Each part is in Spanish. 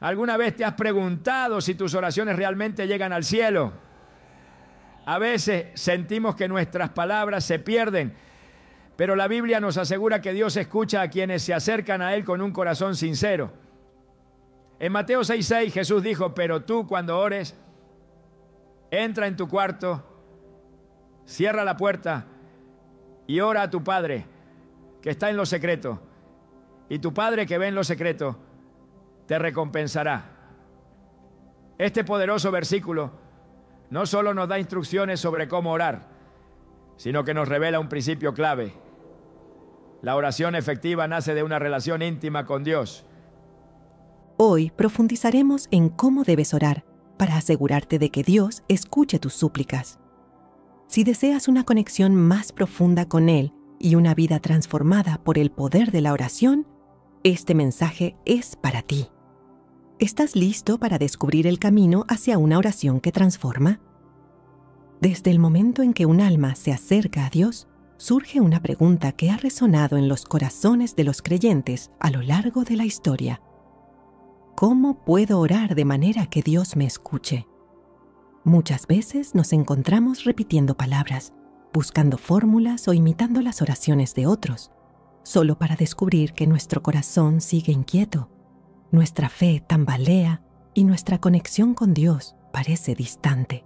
¿Alguna vez te has preguntado si tus oraciones realmente llegan al cielo? A veces sentimos que nuestras palabras se pierden, pero la Biblia nos asegura que Dios escucha a quienes se acercan a Él con un corazón sincero. En Mateo 6:6 Jesús dijo: pero tú, cuando ores, entra en tu cuarto, cierra la puerta y ora a tu Padre que está en lo secreto, y tu Padre que ve en lo secreto te recompensará. Este poderoso versículo no solo nos da instrucciones sobre cómo orar, sino que nos revela un principio clave. La oración efectiva nace de una relación íntima con Dios. Hoy profundizaremos en cómo debes orar para asegurarte de que Dios escuche tus súplicas. Si deseas una conexión más profunda con Él y una vida transformada por el poder de la oración, este mensaje es para ti. ¿Estás listo para descubrir el camino hacia una oración que transforma? Desde el momento en que un alma se acerca a Dios, surge una pregunta que ha resonado en los corazones de los creyentes a lo largo de la historia. ¿Cómo puedo orar de manera que Dios me escuche? Muchas veces nos encontramos repitiendo palabras, buscando fórmulas o imitando las oraciones de otros, solo para descubrir que nuestro corazón sigue inquieto, nuestra fe tambalea y nuestra conexión con Dios parece distante.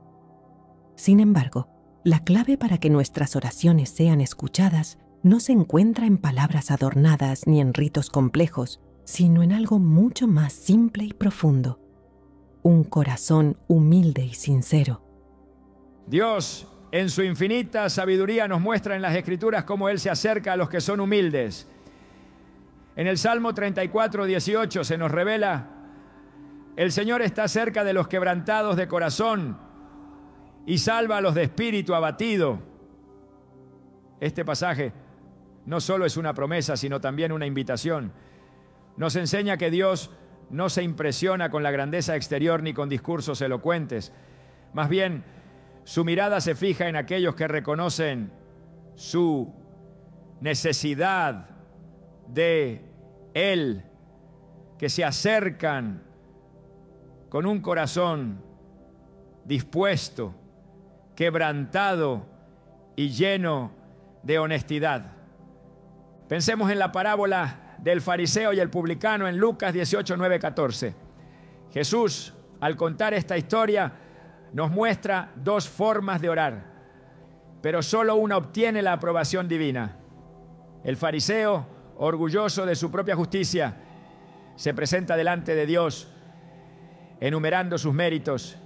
Sin embargo, la clave para que nuestras oraciones sean escuchadas no se encuentra en palabras adornadas ni en ritos complejos, sino en algo mucho más simple y profundo: un corazón humilde y sincero. Dios, en su infinita sabiduría, nos muestra en las Escrituras cómo Él se acerca a los que son humildes. En el Salmo 34:18 se nos revela: el Señor está cerca de los quebrantados de corazón y salva a los de espíritu abatido. Este pasaje no solo es una promesa, sino también una invitación. Nos enseña que Dios no se impresiona con la grandeza exterior ni con discursos elocuentes. Más bien, su mirada se fija en aquellos que reconocen su necesidad de Él, que se acercan con un corazón dispuesto, quebrantado y lleno de honestidad. Pensemos en la parábola del fariseo y el publicano en Lucas 18, 9, 14. Jesús, al contar esta historia, nos muestra dos formas de orar, pero solo una obtiene la aprobación divina. El fariseo, orgulloso de su propia justicia, se presenta delante de Dios, enumerando sus méritos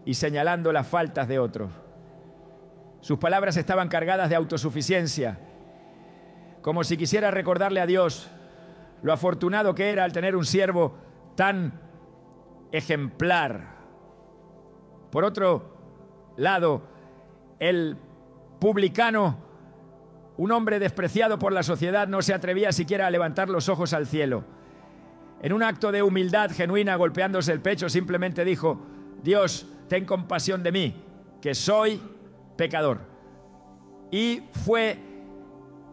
y señalando las faltas de otros. Sus palabras estaban cargadas de autosuficiencia, como si quisiera recordarle a Dios lo afortunado que era al tener un siervo tan ejemplar. Por otro lado, el publicano, un hombre despreciado por la sociedad, no se atrevía siquiera a levantar los ojos al cielo. En un acto de humildad genuina, golpeándose el pecho, simplemente dijo: Dios, ten compasión de mí, que soy pecador. Y fue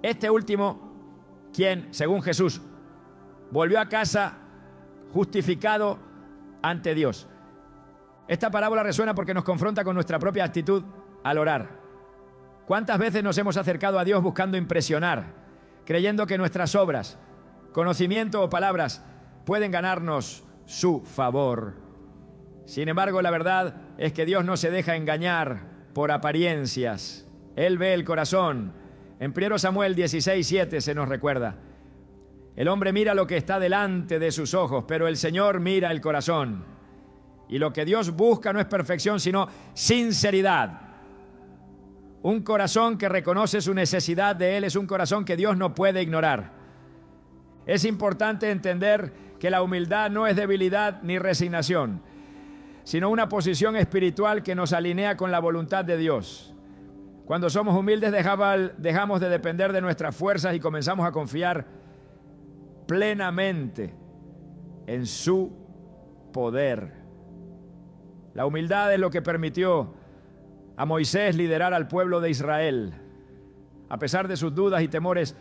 este último quien, según Jesús, volvió a casa justificado ante Dios. Esta parábola resuena porque nos confronta con nuestra propia actitud al orar. ¿Cuántas veces nos hemos acercado a Dios buscando impresionar, creyendo que nuestras obras, conocimiento o palabras pueden ganarnos su favor? Sin embargo, la verdad es que Dios no se deja engañar por apariencias. Él ve el corazón. En 1 Samuel 16:7 se nos recuerda: el hombre mira lo que está delante de sus ojos, pero el Señor mira el corazón. Y lo que Dios busca no es perfección, sino sinceridad. Un corazón que reconoce su necesidad de Él es un corazón que Dios no puede ignorar. Es importante entender que la humildad no es debilidad ni resignación, sino una posición espiritual que nos alinea con la voluntad de Dios. Cuando somos humildes dejamos de depender de nuestras fuerzas y comenzamos a confiar plenamente en su poder. La humildad es lo que permitió a Moisés liderar al pueblo de Israel. A pesar de sus dudas y temores,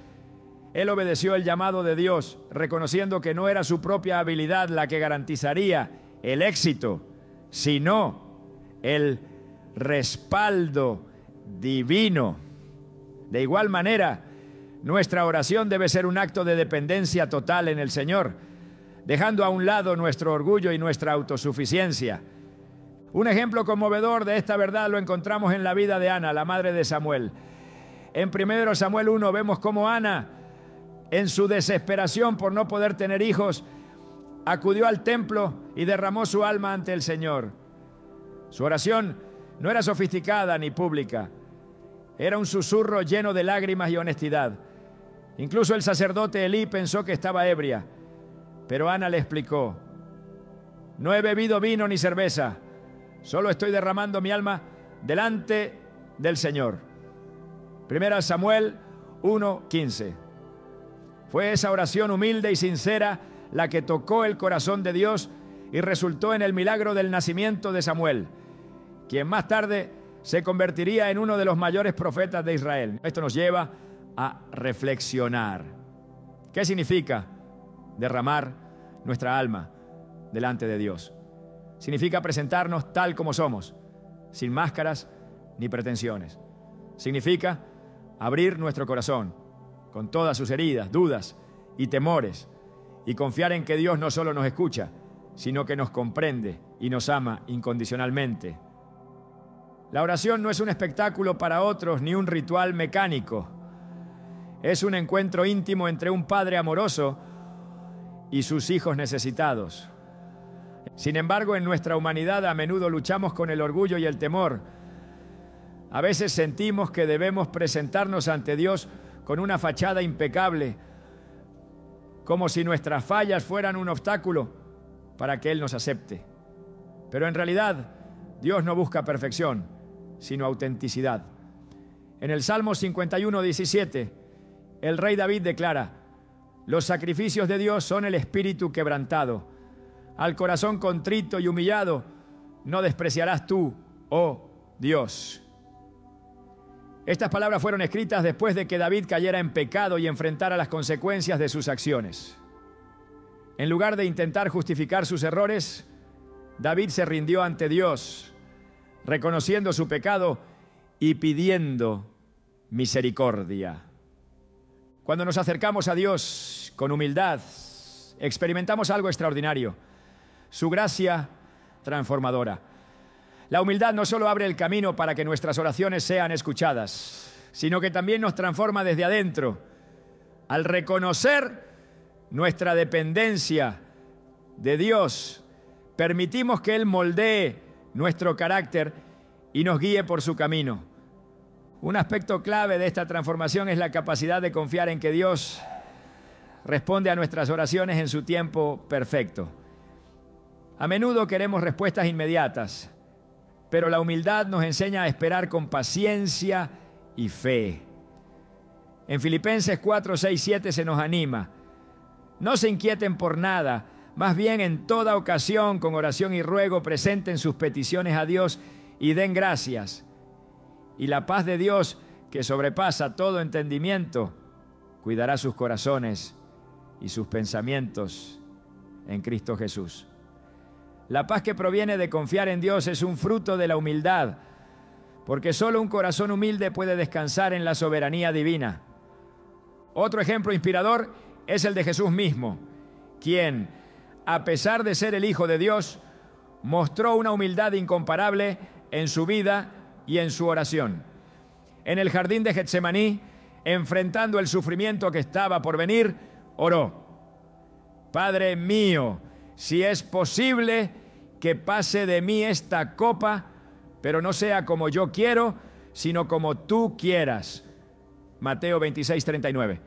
Él obedeció el llamado de Dios, reconociendo que no era su propia habilidad la que garantizaría el éxito, sino el respaldo divino. De igual manera, nuestra oración debe ser un acto de dependencia total en el Señor, dejando a un lado nuestro orgullo y nuestra autosuficiencia. Un ejemplo conmovedor de esta verdad lo encontramos en la vida de Ana, la madre de Samuel. En 1 Samuel 1 vemos cómo Ana, en su desesperación por no poder tener hijos, acudió al templo y derramó su alma ante el Señor. Su oración no era sofisticada ni pública. Era un susurro lleno de lágrimas y honestidad. Incluso el sacerdote Elí pensó que estaba ebria. Pero Ana le explicó: no he bebido vino ni cerveza, solo estoy derramando mi alma delante del Señor. 1 Samuel 1:15. Fue esa oración humilde y sincera la que tocó el corazón de Dios y resultó en el milagro del nacimiento de Samuel, quien más tarde se convertiría en uno de los mayores profetas de Israel. Esto nos lleva a reflexionar. ¿Qué significa derramar nuestra alma delante de Dios? Significa presentarnos tal como somos, sin máscaras ni pretensiones. Significa abrir nuestro corazón con todas sus heridas, dudas y temores, y confiar en que Dios no solo nos escucha, sino que nos comprende y nos ama incondicionalmente. La oración no es un espectáculo para otros ni un ritual mecánico. Es un encuentro íntimo entre un padre amoroso y sus hijos necesitados. Sin embargo, en nuestra humanidad a menudo luchamos con el orgullo y el temor. A veces sentimos que debemos presentarnos ante Dios con una fachada impecable, como si nuestras fallas fueran un obstáculo para que Él nos acepte. Pero en realidad, Dios no busca perfección, sino autenticidad. En el Salmo 51:17, el rey David declara: los sacrificios de Dios son el espíritu quebrantado. Al corazón contrito y humillado no despreciarás tú, oh Dios. Estas palabras fueron escritas después de que David cayera en pecado y enfrentara las consecuencias de sus acciones. En lugar de intentar justificar sus errores, David se rindió ante Dios, reconociendo su pecado y pidiendo misericordia. Cuando nos acercamos a Dios con humildad, experimentamos algo extraordinario: su gracia transformadora. La humildad no solo abre el camino para que nuestras oraciones sean escuchadas, sino que también nos transforma desde adentro. Al reconocer nuestra dependencia de Dios, permitimos que Él moldee nuestro carácter y nos guíe por su camino. Un aspecto clave de esta transformación es la capacidad de confiar en que Dios responde a nuestras oraciones en su tiempo perfecto. A menudo queremos respuestas inmediatas, pero la humildad nos enseña a esperar con paciencia y fe. En Filipenses 4, 6, 7 se nos anima: no se inquieten por nada, más bien en toda ocasión, con oración y ruego, presenten sus peticiones a Dios y den gracias. Y la paz de Dios, que sobrepasa todo entendimiento, cuidará sus corazones y sus pensamientos en Cristo Jesús. La paz que proviene de confiar en Dios es un fruto de la humildad, porque solo un corazón humilde puede descansar en la soberanía divina. Otro ejemplo inspirador es el de Jesús mismo, quien, a pesar de ser el Hijo de Dios, mostró una humildad incomparable en su vida y en su oración. En el jardín de Getsemaní, enfrentando el sufrimiento que estaba por venir, oró: Padre mío, si es posible, que pase de mí esta copa, pero no sea como yo quiero, sino como tú quieras. Mateo 26:39.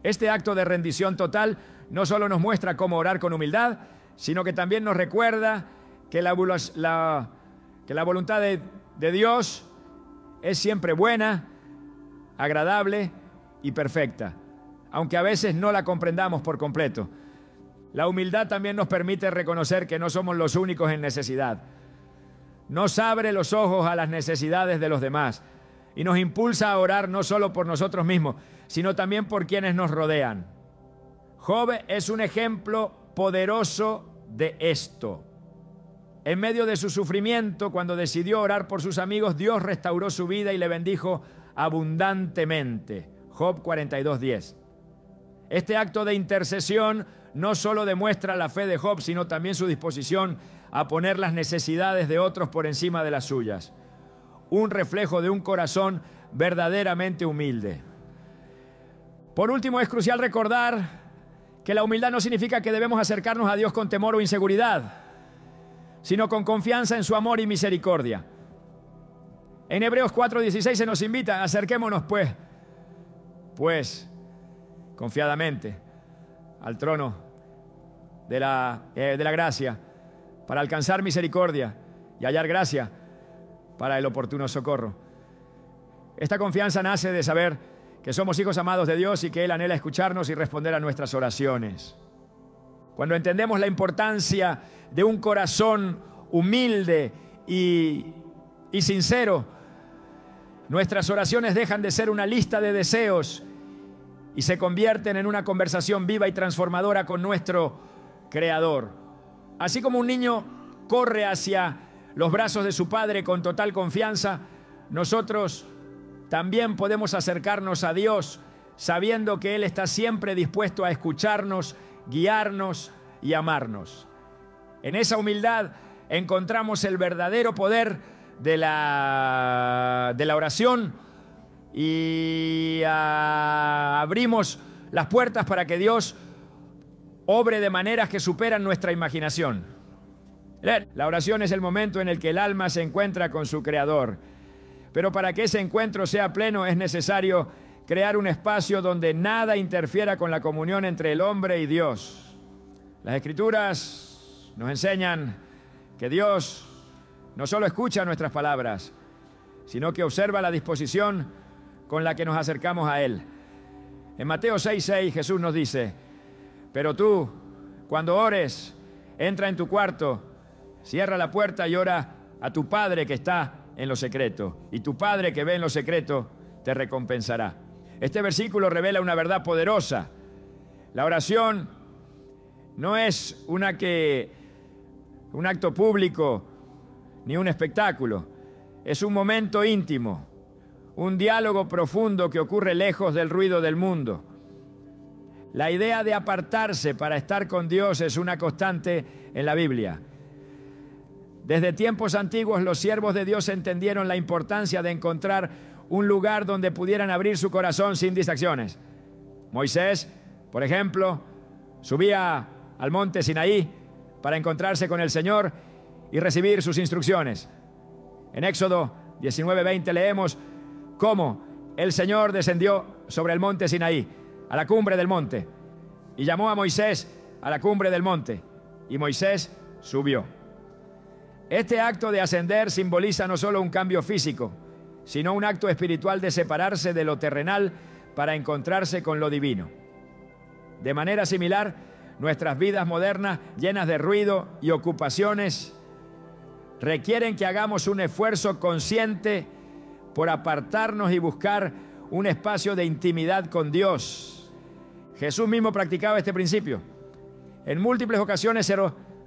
Este acto de rendición total no solo nos muestra cómo orar con humildad, sino que también nos recuerda que la voluntad de Dios es siempre buena, agradable y perfecta, aunque a veces no la comprendamos por completo. La humildad también nos permite reconocer que no somos los únicos en necesidad. Nos abre los ojos a las necesidades de los demás. y nos impulsa a orar no solo por nosotros mismos, sino también por quienes nos rodean. Job es un ejemplo poderoso de esto. En medio de su sufrimiento, cuando decidió orar por sus amigos, Dios restauró su vida y le bendijo abundantemente. Job 42:10. Este acto de intercesión no solo demuestra la fe de Job, sino también su disposición a poner las necesidades de otros por encima de las suyas. Un reflejo de un corazón verdaderamente humilde. Por último, es crucial recordar que la humildad no significa que debemos acercarnos a Dios con temor o inseguridad, sino con confianza en su amor y misericordia. En Hebreos 4:16 se nos invita: acerquémonos pues, confiadamente al trono de la gracia, para alcanzar misericordia y hallar gracia para el oportuno socorro. Esta confianza nace de saber que somos hijos amados de Dios y que Él anhela escucharnos y responder a nuestras oraciones. Cuando entendemos la importancia de un corazón humilde y sincero, nuestras oraciones dejan de ser una lista de deseos y se convierten en una conversación viva y transformadora con nuestro Creador. Así como un niño corre hacia los brazos de su padre con total confianza, nosotros también podemos acercarnos a Dios sabiendo que Él está siempre dispuesto a escucharnos, guiarnos y amarnos. En esa humildad encontramos el verdadero poder de la oración y abrimos las puertas para que Dios obre de maneras que superan nuestra imaginación. La oración es el momento en el que el alma se encuentra con su Creador. Pero para que ese encuentro sea pleno es necesario crear un espacio donde nada interfiera con la comunión entre el hombre y Dios. Las Escrituras nos enseñan que Dios no solo escucha nuestras palabras, sino que observa la disposición con la que nos acercamos a Él. En Mateo 6:6 Jesús nos dice: pero tú, cuando ores, entra en tu cuarto, cierra la puerta y ora a tu Padre que está en lo secreto, y tu Padre que ve en lo secreto te recompensará. Este versículo revela una verdad poderosa. La oración no es un acto público ni un espectáculo. Es un momento íntimo, un diálogo profundo que ocurre lejos del ruido del mundo. La idea de apartarse para estar con Dios es una constante en la Biblia. Desde tiempos antiguos, los siervos de Dios entendieron la importancia de encontrar un lugar donde pudieran abrir su corazón sin distracciones. Moisés, por ejemplo, subía al monte Sinaí para encontrarse con el Señor y recibir sus instrucciones. En Éxodo 19:20 leemos cómo el Señor descendió sobre el monte Sinaí, a la cumbre del monte, y llamó a Moisés a la cumbre del monte, y Moisés subió. Este acto de ascender simboliza no solo un cambio físico, sino un acto espiritual de separarse de lo terrenal para encontrarse con lo divino. De manera similar, nuestras vidas modernas, llenas de ruido y ocupaciones, requieren que hagamos un esfuerzo consciente por apartarnos y buscar un espacio de intimidad con Dios. Jesús mismo practicaba este principio. En múltiples ocasiones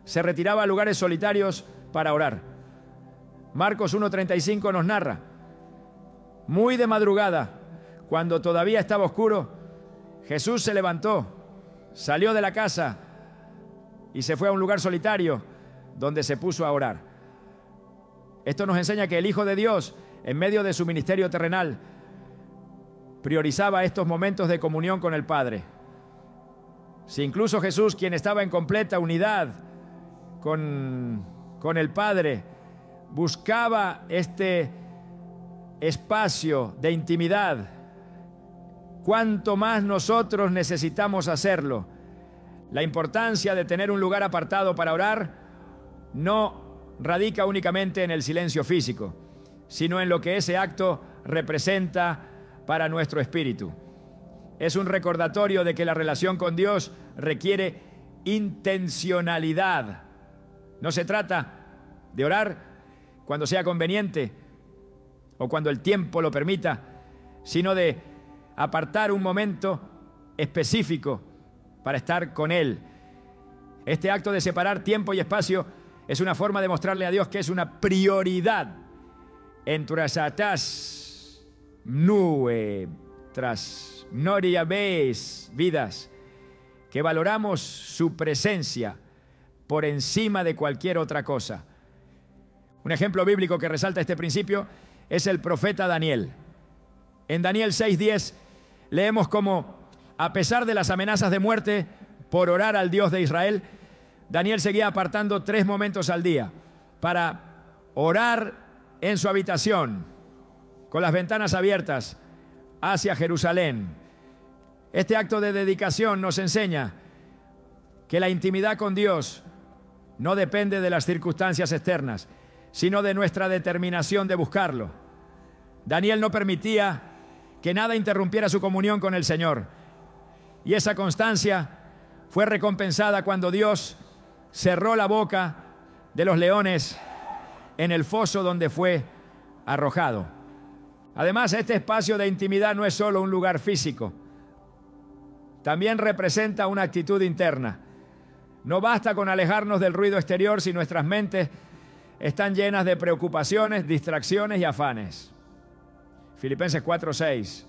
se retiraba a lugares solitarios para orar. Marcos 1:35 nos narra: muy de madrugada, cuando todavía estaba oscuro, Jesús se levantó, salió de la casa y se fue a un lugar solitario donde se puso a orar. Esto nos enseña que el Hijo de Dios, en medio de su ministerio terrenal, priorizaba estos momentos de comunión con el Padre. Si incluso Jesús, quien estaba en completa unidad con el Padre, buscaba este espacio de intimidad, cuánto más nosotros necesitamos hacerlo. La importancia de tener un lugar apartado para orar no radica únicamente en el silencio físico, sino en lo que ese acto representa para nuestro espíritu. Es un recordatorio de que la relación con Dios requiere intencionalidad. No se trata de orar cuando sea conveniente o cuando el tiempo lo permita, sino de apartar un momento específico para estar con Él. Este acto de separar tiempo y espacio es una forma de mostrarle a Dios que es una prioridad en nuestras vidas, que valoramos su presencia por encima de cualquier otra cosa. Un ejemplo bíblico que resalta este principio es el profeta Daniel. En Daniel 6:10 leemos cómo, a pesar de las amenazas de muerte por orar al Dios de Israel, Daniel seguía apartando 3 momentos al día para orar en su habitación, con las ventanas abiertas hacia Jerusalén. Este acto de dedicación nos enseña que la intimidad con Dios no depende de las circunstancias externas, sino de nuestra determinación de buscarlo. Daniel no permitía que nada interrumpiera su comunión con el Señor. Y esa constancia fue recompensada cuando Dios cerró la boca de los leones en el foso donde fue arrojado. Además, este espacio de intimidad no es solo un lugar físico, también representa una actitud interna. No basta con alejarnos del ruido exterior si nuestras mentes están llenas de preocupaciones, distracciones y afanes. Filipenses 4:6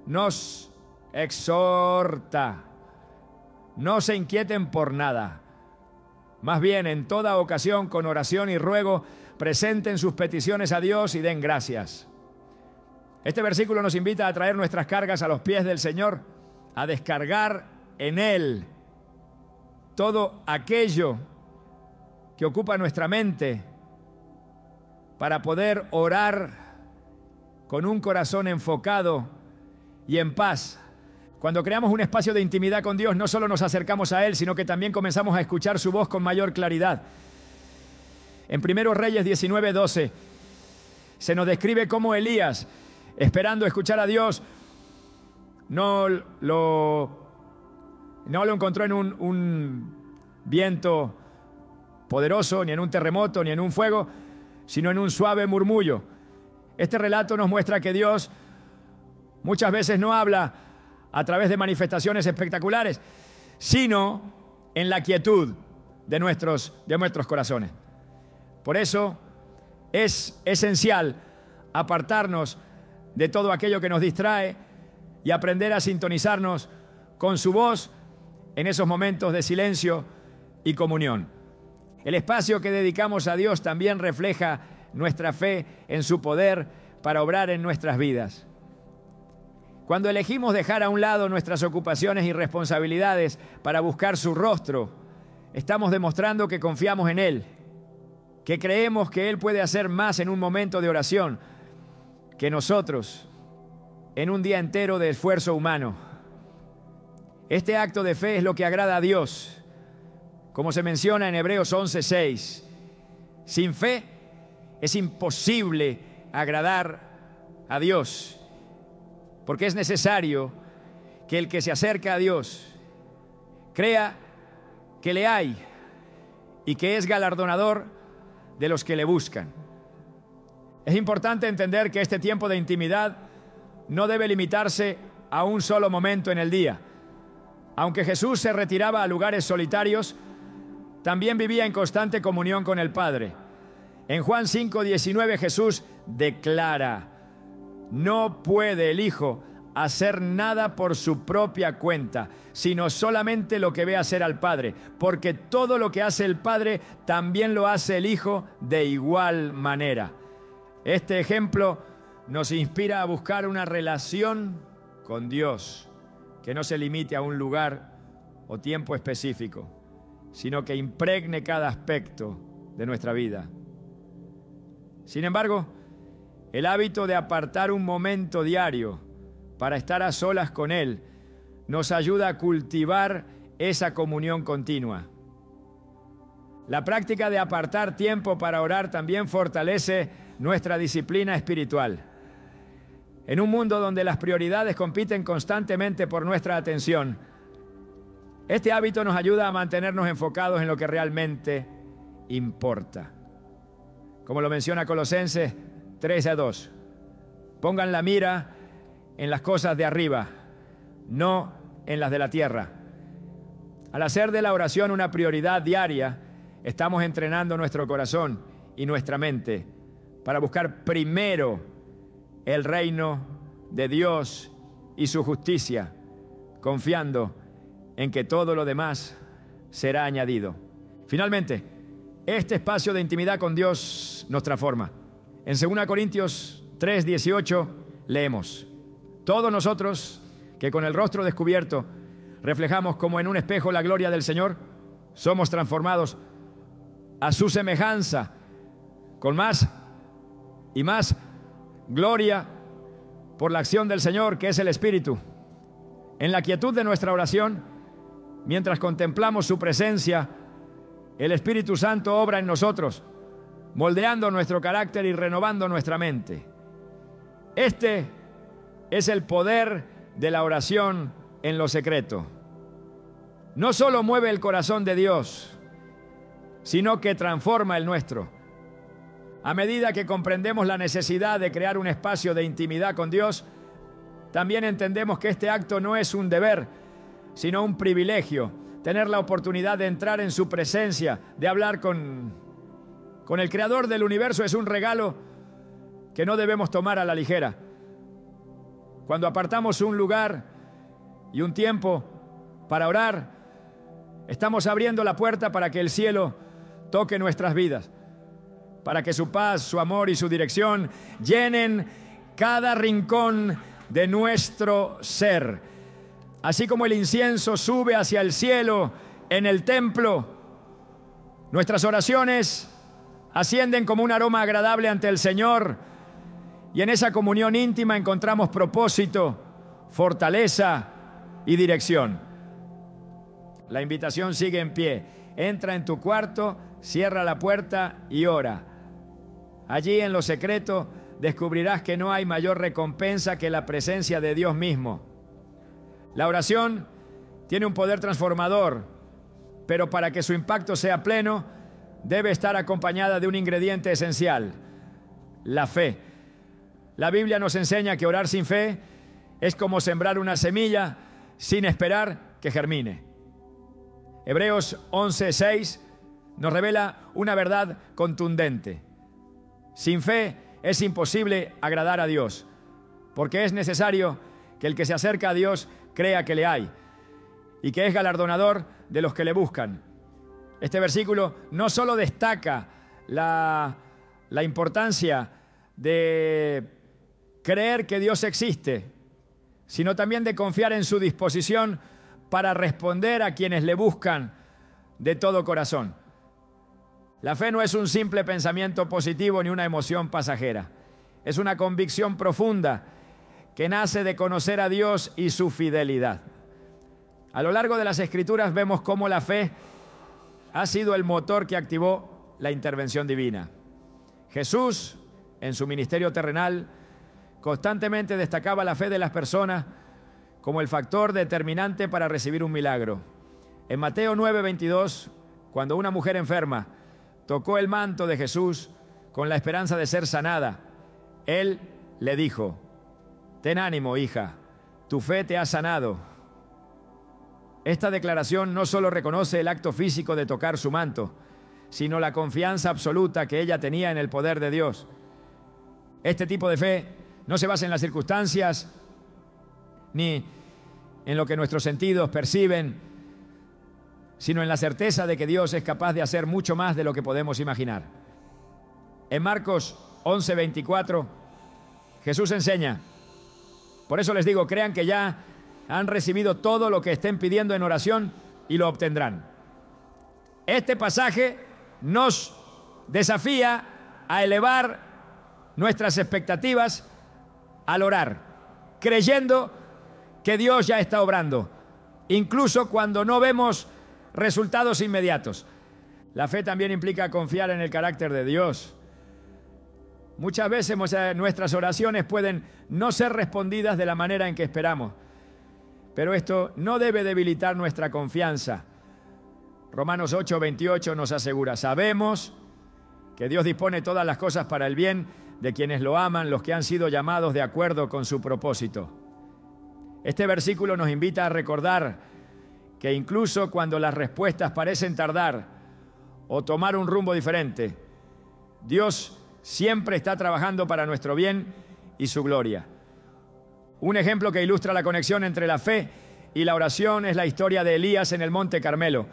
nos exhorta: no se inquieten por nada, más bien en toda ocasión con oración y ruego presenten sus peticiones a Dios y den gracias. Este versículo nos invita a traer nuestras cargas a los pies del Señor, a descargar en Él todo aquello que ocupa nuestra mente para poder orar con un corazón enfocado y en paz. Cuando creamos un espacio de intimidad con Dios, no solo nos acercamos a Él, sino que también comenzamos a escuchar su voz con mayor claridad. En 1 Reyes 19:12 se nos describe cómo Elías, esperando escuchar a Dios, no lo encontró en un viento poderoso, ni en un terremoto, ni en un fuego, sino en un suave murmullo. Este relato nos muestra que Dios muchas veces no habla a través de manifestaciones espectaculares, sino en la quietud de nuestros corazones. Por eso es esencial apartarnos de todo aquello que nos distrae y aprender a sintonizarnos con su voz en esos momentos de silencio y comunión. El espacio que dedicamos a Dios también refleja nuestra fe en su poder para obrar en nuestras vidas. Cuando elegimos dejar a un lado nuestras ocupaciones y responsabilidades para buscar su rostro, estamos demostrando que confiamos en Él, que creemos que Él puede hacer más en un momento de oración que nosotros en un día entero de esfuerzo humano. Este acto de fe es lo que agrada a Dios, como se menciona en Hebreos 11:6. Sin fe es imposible agradar a Dios, porque es necesario que el que se acerca a Dios crea que le hay y que es galardonador de los que le buscan. Es importante entender que este tiempo de intimidad no debe limitarse a un solo momento en el día. Aunque Jesús se retiraba a lugares solitarios, también vivía en constante comunión con el Padre. En Juan 5:19 Jesús declara: no puede el Hijo hacer nada por su propia cuenta, sino solamente lo que ve hacer al Padre, porque todo lo que hace el Padre también lo hace el Hijo de igual manera. Este ejemplo nos inspira a buscar una relación con Dios que no se limite a un lugar o tiempo específico, sino que impregne cada aspecto de nuestra vida. Sin embargo, el hábito de apartar un momento diario para estar a solas con Él nos ayuda a cultivar esa comunión continua. La práctica de apartar tiempo para orar también fortalece nuestra disciplina espiritual. En un mundo donde las prioridades compiten constantemente por nuestra atención, este hábito nos ayuda a mantenernos enfocados en lo que realmente importa. Como lo menciona Colosenses 3:2, Pongan la mira en las cosas de arriba, no en las de la tierra. Al hacer de la oración una prioridad diaria, estamos entrenando nuestro corazón y nuestra mente para buscar primero el reino de Dios y su justicia, confiando en que todo lo demás será añadido. Finalmente, este espacio de intimidad con Dios nos transforma. En 2 Corintios 3:18 leemos: todos nosotros que con el rostro descubierto reflejamos como en un espejo la gloria del Señor, somos transformados a su semejanza con más y más gloria por la acción del Señor, que es el Espíritu. En la quietud de nuestra oración, mientras contemplamos su presencia, el Espíritu Santo obra en nosotros, moldeando nuestro carácter y renovando nuestra mente. Este es el poder de la oración en lo secreto. No solo mueve el corazón de Dios, sino que transforma el nuestro. A medida que comprendemos la necesidad de crear un espacio de intimidad con Dios, también entendemos que este acto no es un deber, sino un privilegio. Tener la oportunidad de entrar en su presencia, de hablar con el Creador del universo, es un regalo que no debemos tomar a la ligera. Cuando apartamos un lugar y un tiempo para orar, estamos abriendo la puerta para que el cielo toque nuestras vidas, para que su paz, su amor y su dirección llenen cada rincón de nuestro ser. Así como el incienso sube hacia el cielo en el templo, nuestras oraciones ascienden como un aroma agradable ante el Señor, y en esa comunión íntima encontramos propósito, fortaleza y dirección. La invitación sigue en pie. Entra en tu cuarto, cierra la puerta y ora. Allí en lo secreto descubrirás que no hay mayor recompensa que la presencia de Dios mismo. La oración tiene un poder transformador, pero para que su impacto sea pleno, debe estar acompañada de un ingrediente esencial: la fe. La Biblia nos enseña que orar sin fe es como sembrar una semilla sin esperar que germine. Hebreos 11:6 nos revela una verdad contundente. Sin fe es imposible agradar a Dios, porque es necesario que el que se acerca a Dios crea que le hay y que es galardonador de los que le buscan. Este versículo no solo destaca la importancia de creer que Dios existe, sino también de confiar en su disposición para responder a quienes le buscan de todo corazón. La fe no es un simple pensamiento positivo ni una emoción pasajera. Es una convicción profunda que nace de conocer a Dios y su fidelidad. A lo largo de las Escrituras vemos cómo la fe ha sido el motor que activó la intervención divina. Jesús, en su ministerio terrenal, constantemente destacaba la fe de las personas como el factor determinante para recibir un milagro. En Mateo 9:22, cuando una mujer enferma tocó el manto de Jesús con la esperanza de ser sanada, Él le dijo: ten ánimo, hija, tu fe te ha sanado. Esta declaración no solo reconoce el acto físico de tocar su manto, sino la confianza absoluta que ella tenía en el poder de Dios. Este tipo de fe no se basa en las circunstancias ni en lo que nuestros sentidos perciben, sino en la certeza de que Dios es capaz de hacer mucho más de lo que podemos imaginar. En Marcos 11:24, Jesús enseña: por eso les digo, crean que ya han recibido todo lo que estén pidiendo en oración y lo obtendrán. Este pasaje nos desafía a elevar nuestras expectativas al orar, creyendo que Dios ya está obrando, incluso cuando no vemos resultados inmediatos. La fe también implica confiar en el carácter de Dios. Muchas veces nuestras oraciones pueden no ser respondidas de la manera en que esperamos, pero esto no debe debilitar nuestra confianza. Romanos 8:28 nos asegura: sabemos que Dios dispone todas las cosas para el bien de quienes lo aman, los que han sido llamados de acuerdo con su propósito. Este versículo nos invita a recordar que incluso cuando las respuestas parecen tardar o tomar un rumbo diferente, Dios siempre está trabajando para nuestro bien y su gloria. Un ejemplo que ilustra la conexión entre la fe y la oración es la historia de Elías en el Monte Carmelo,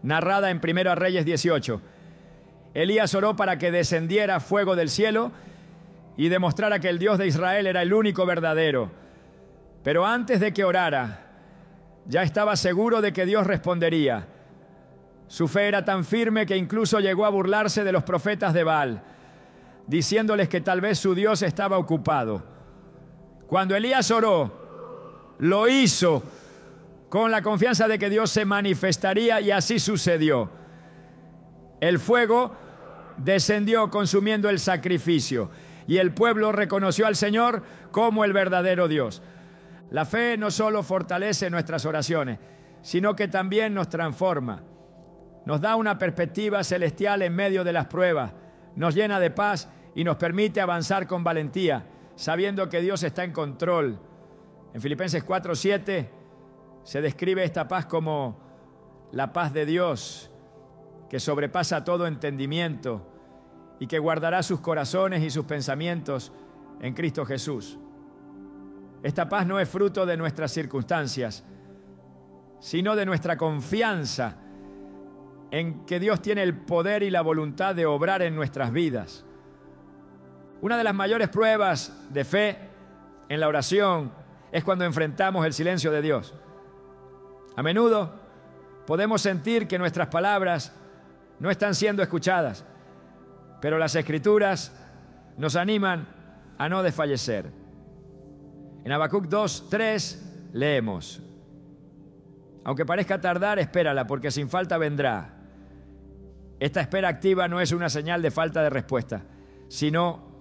narrada en 1 Reyes 18. Elías oró para que descendiera fuego del cielo y demostrara que el Dios de Israel era el único verdadero. Pero antes de que orara, ya estaba seguro de que Dios respondería. Su fe era tan firme que incluso llegó a burlarse de los profetas de Baal, diciéndoles que tal vez su Dios estaba ocupado. Cuando Elías oró, lo hizo con la confianza de que Dios se manifestaría, y así sucedió. El fuego descendió consumiendo el sacrificio y el pueblo reconoció al Señor como el verdadero Dios. La fe no solo fortalece nuestras oraciones, sino que también nos transforma. Nos da una perspectiva celestial en medio de las pruebas, nos llena de paz y nos permite avanzar con valentía, sabiendo que Dios está en control. En Filipenses 4:7 se describe esta paz como la paz de Dios, que sobrepasa todo entendimiento y que guardará sus corazones y sus pensamientos en Cristo Jesús. Esta paz no es fruto de nuestras circunstancias, sino de nuestra confianza en que Dios tiene el poder y la voluntad de obrar en nuestras vidas. Una de las mayores pruebas de fe en la oración es cuando enfrentamos el silencio de Dios. A menudo podemos sentir que nuestras palabras no están siendo escuchadas, pero las Escrituras nos animan a no desfallecer. En Habacuc 2:3 leemos: aunque parezca tardar, espérala, porque sin falta vendrá. Esta espera activa no es una señal de falta de respuesta, sino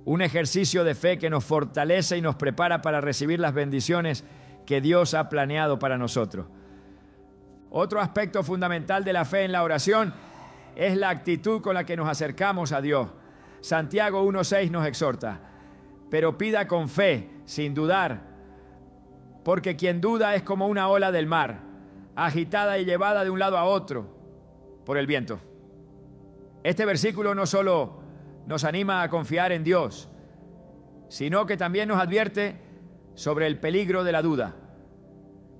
un ejercicio de fe que nos fortalece y nos prepara para recibir las bendiciones que Dios ha planeado para nosotros. Otro aspecto fundamental de la fe en la oración es la actitud con la que nos acercamos a Dios. Santiago 1:6 nos exhorta: pero pida con fe, sin dudar, porque quien duda es como una ola del mar, agitada y llevada de un lado a otro por el viento. Este versículo no solo nos anima a confiar en Dios, sino que también nos advierte sobre el peligro de la duda.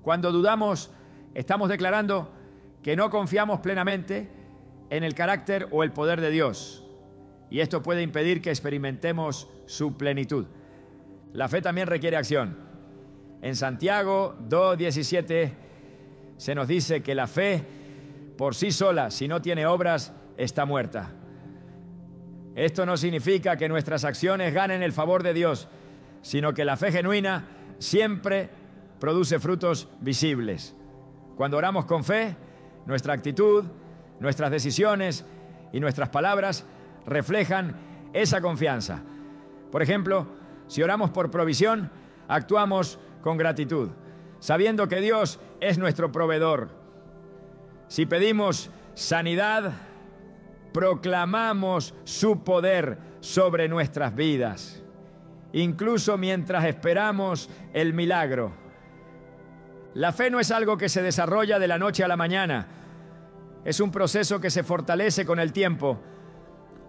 Cuando dudamos, estamos declarando que no confiamos plenamente en el carácter o el poder de Dios, y esto puede impedir que experimentemos su plenitud. La fe también requiere acción. En Santiago 2:17 se nos dice que la fe por sí sola, si no tiene obras, está muerta. Esto no significa que nuestras acciones ganen el favor de Dios, sino que la fe genuina siempre produce frutos visibles. Cuando oramos con fe, nuestra actitud, nuestras decisiones y nuestras palabras reflejan esa confianza. Por ejemplo, si oramos por provisión, actuamos con gratitud, sabiendo que Dios es nuestro proveedor. Si pedimos sanidad, proclamamos su poder sobre nuestras vidas, incluso mientras esperamos el milagro. La fe no es algo que se desarrolla de la noche a la mañana. Es un proceso que se fortalece con el tiempo,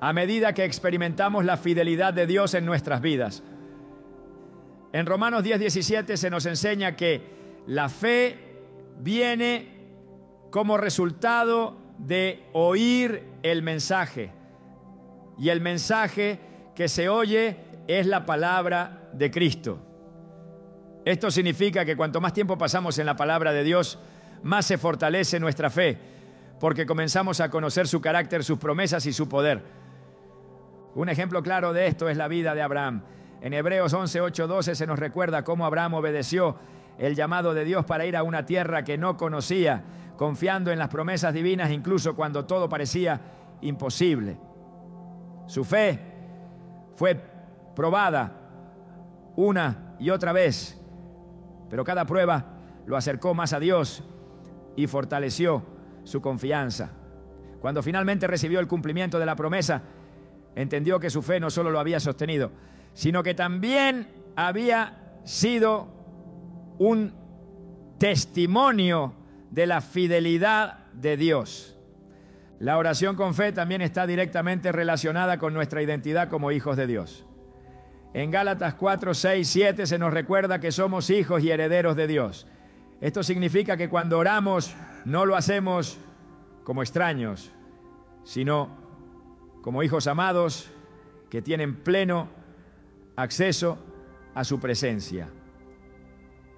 a medida que experimentamos la fidelidad de Dios en nuestras vidas. En Romanos 10:17 se nos enseña que la fe viene como resultado de oír el mensaje. Y el mensaje que se oye es la palabra de Cristo. Esto significa que cuanto más tiempo pasamos en la palabra de Dios, más se fortalece nuestra fe, porque comenzamos a conocer su carácter, sus promesas y su poder. Un ejemplo claro de esto es la vida de Abraham. En Hebreos 11:8-12 se nos recuerda cómo Abraham obedeció el llamado de Dios para ir a una tierra que no conocía, confiando en las promesas divinas incluso cuando todo parecía imposible. Su fe fue probada una y otra vez, pero cada prueba lo acercó más a Dios y fortaleció su confianza. Cuando finalmente recibió el cumplimiento de la promesa, entendió que su fe no solo lo había sostenido, sino que también había sido un testimonio de la fidelidad de Dios. La oración con fe también está directamente relacionada con nuestra identidad como hijos de Dios. En Gálatas 4, 6, 7 se nos recuerda que somos hijos y herederos de Dios. Esto significa que cuando oramos no lo hacemos como extraños, sino como hijos amados que tienen pleno acceso a su presencia.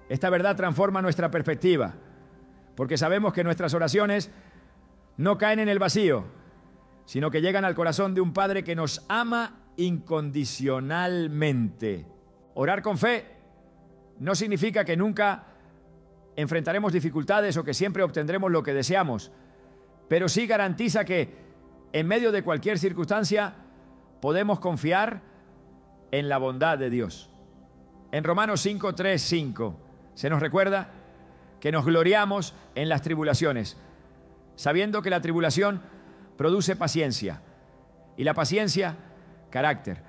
Esta verdad transforma nuestra perspectiva, porque sabemos que nuestras oraciones no caen en el vacío, sino que llegan al corazón de un Padre que nos ama incondicionalmente. Orar con fe no significa que nunca enfrentaremos dificultades o que siempre obtendremos lo que deseamos, pero sí garantiza que en medio de cualquier circunstancia podemos confiar en la bondad de Dios. En Romanos 5, 3, 5 se nos recuerda que nos gloriamos en las tribulaciones, sabiendo que la tribulación produce paciencia, y la paciencia, carácter,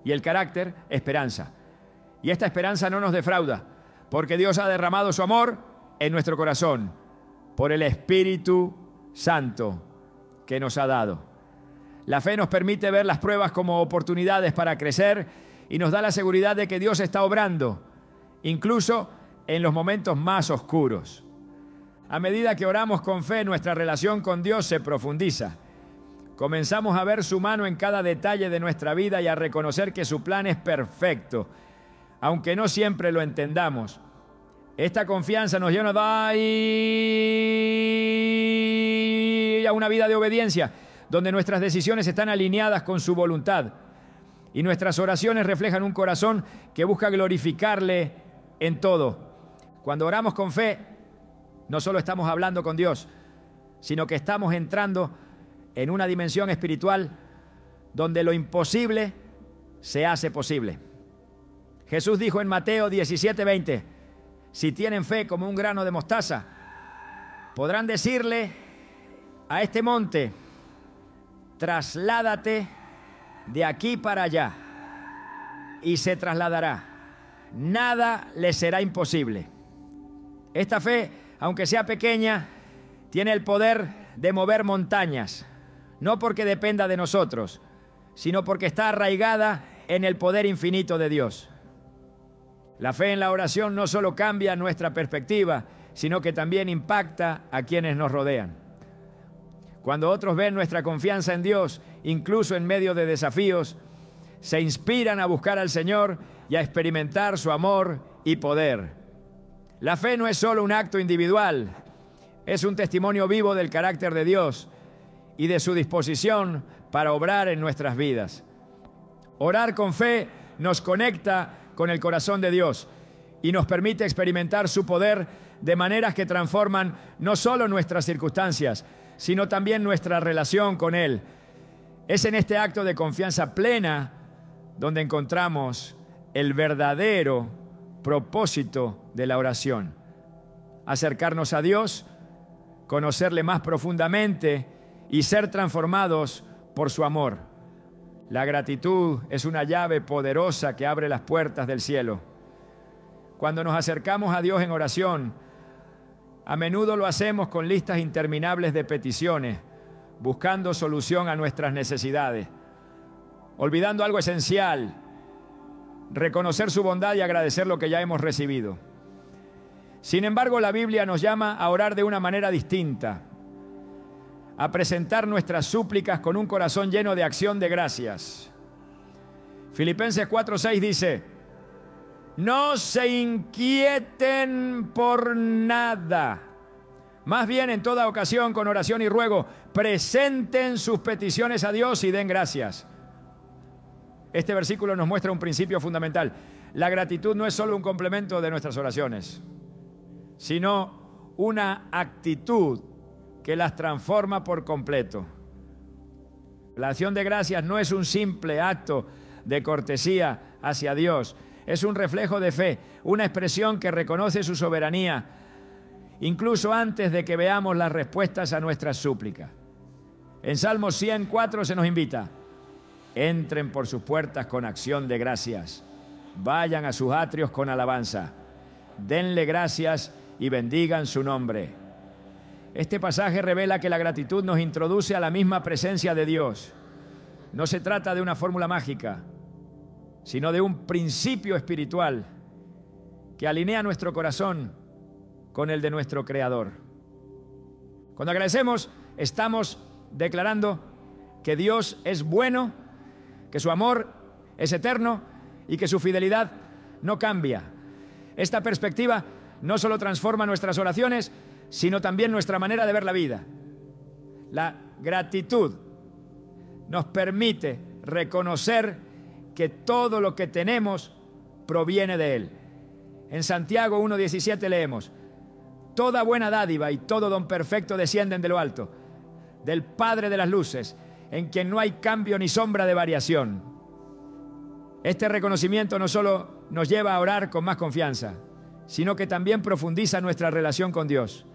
y el carácter, esperanza. Y esta esperanza no nos defrauda, porque Dios ha derramado su amor en nuestro corazón, por el Espíritu Santo que nos ha dado. La fe nos permite ver las pruebas como oportunidades para crecer y nos da la seguridad de que Dios está obrando, incluso en los momentos más oscuros. A medida que oramos con fe, nuestra relación con Dios se profundiza. Comenzamos a ver su mano en cada detalle de nuestra vida y a reconocer que su plan es perfecto, aunque no siempre lo entendamos. Esta confianza nos llena a una vida de obediencia, donde nuestras decisiones están alineadas con su voluntad y nuestras oraciones reflejan un corazón que busca glorificarle en todo. Cuando oramos con fe, no solo estamos hablando con Dios, sino que estamos entrando en una dimensión espiritual donde lo imposible se hace posible. Jesús dijo en Mateo 17:20, si tienen fe como un grano de mostaza, podrán decirle a este monte, trasládate de aquí para allá, y se trasladará. Nada le será imposible. Esta fe, aunque sea pequeña, tiene el poder de mover montañas, no porque dependa de nosotros, sino porque está arraigada en el poder infinito de Dios. La fe en la oración no solo cambia nuestra perspectiva, sino que también impacta a quienes nos rodean. Cuando otros ven nuestra confianza en Dios, incluso en medio de desafíos, se inspiran a buscar al Señor y a experimentar su amor y poder. La fe no es solo un acto individual, es un testimonio vivo del carácter de Dios y de su disposición para obrar en nuestras vidas. Orar con fe nos conecta con el corazón de Dios y nos permite experimentar su poder de maneras que transforman no solo nuestras circunstancias, sino también nuestra relación con Él. Es en este acto de confianza plena donde encontramos el verdadero propósito de la oración: acercarnos a Dios, conocerle más profundamente y ser transformados por su amor. La gratitud es una llave poderosa que abre las puertas del cielo. Cuando nos acercamos a Dios en oración, a menudo lo hacemos con listas interminables de peticiones, buscando solución a nuestras necesidades, olvidando algo esencial: reconocer su bondad y agradecer lo que ya hemos recibido. Sin embargo, la Biblia nos llama a orar de una manera distinta, a presentar nuestras súplicas con un corazón lleno de acción de gracias. Filipenses 4:6 dice: no se inquieten por nada, más bien en toda ocasión con oración y ruego presenten sus peticiones a Dios y den gracias. Este versículo nos muestra un principio fundamental: la gratitud no es solo un complemento de nuestras oraciones, sino una actitud que las transforma por completo. La acción de gracias no es un simple acto de cortesía hacia Dios, es un reflejo de fe, una expresión que reconoce su soberanía, incluso antes de que veamos las respuestas a nuestras súplicas. En Salmo 104 se nos invita: Entren por sus puertas con acción de gracias. Vayan a sus atrios con alabanza. Denle gracias y bendigan su nombre. Este pasaje revela que la gratitud nos introduce a la misma presencia de Dios. No se trata de una fórmula mágica, sino de un principio espiritual que alinea nuestro corazón con el de nuestro Creador. Cuando agradecemos, estamos declarando que Dios es bueno, que su amor es eterno y que su fidelidad no cambia. Esta perspectiva no solo transforma nuestras oraciones, sino también nuestra manera de ver la vida. La gratitud nos permite reconocer que todo lo que tenemos proviene de Él. En Santiago 1:17 leemos: toda buena dádiva y todo don perfecto descienden de lo alto, del Padre de las luces, en quien no hay cambio ni sombra de variación. Este reconocimiento no solo nos lleva a orar con más confianza, sino que también profundiza nuestra relación con Dios,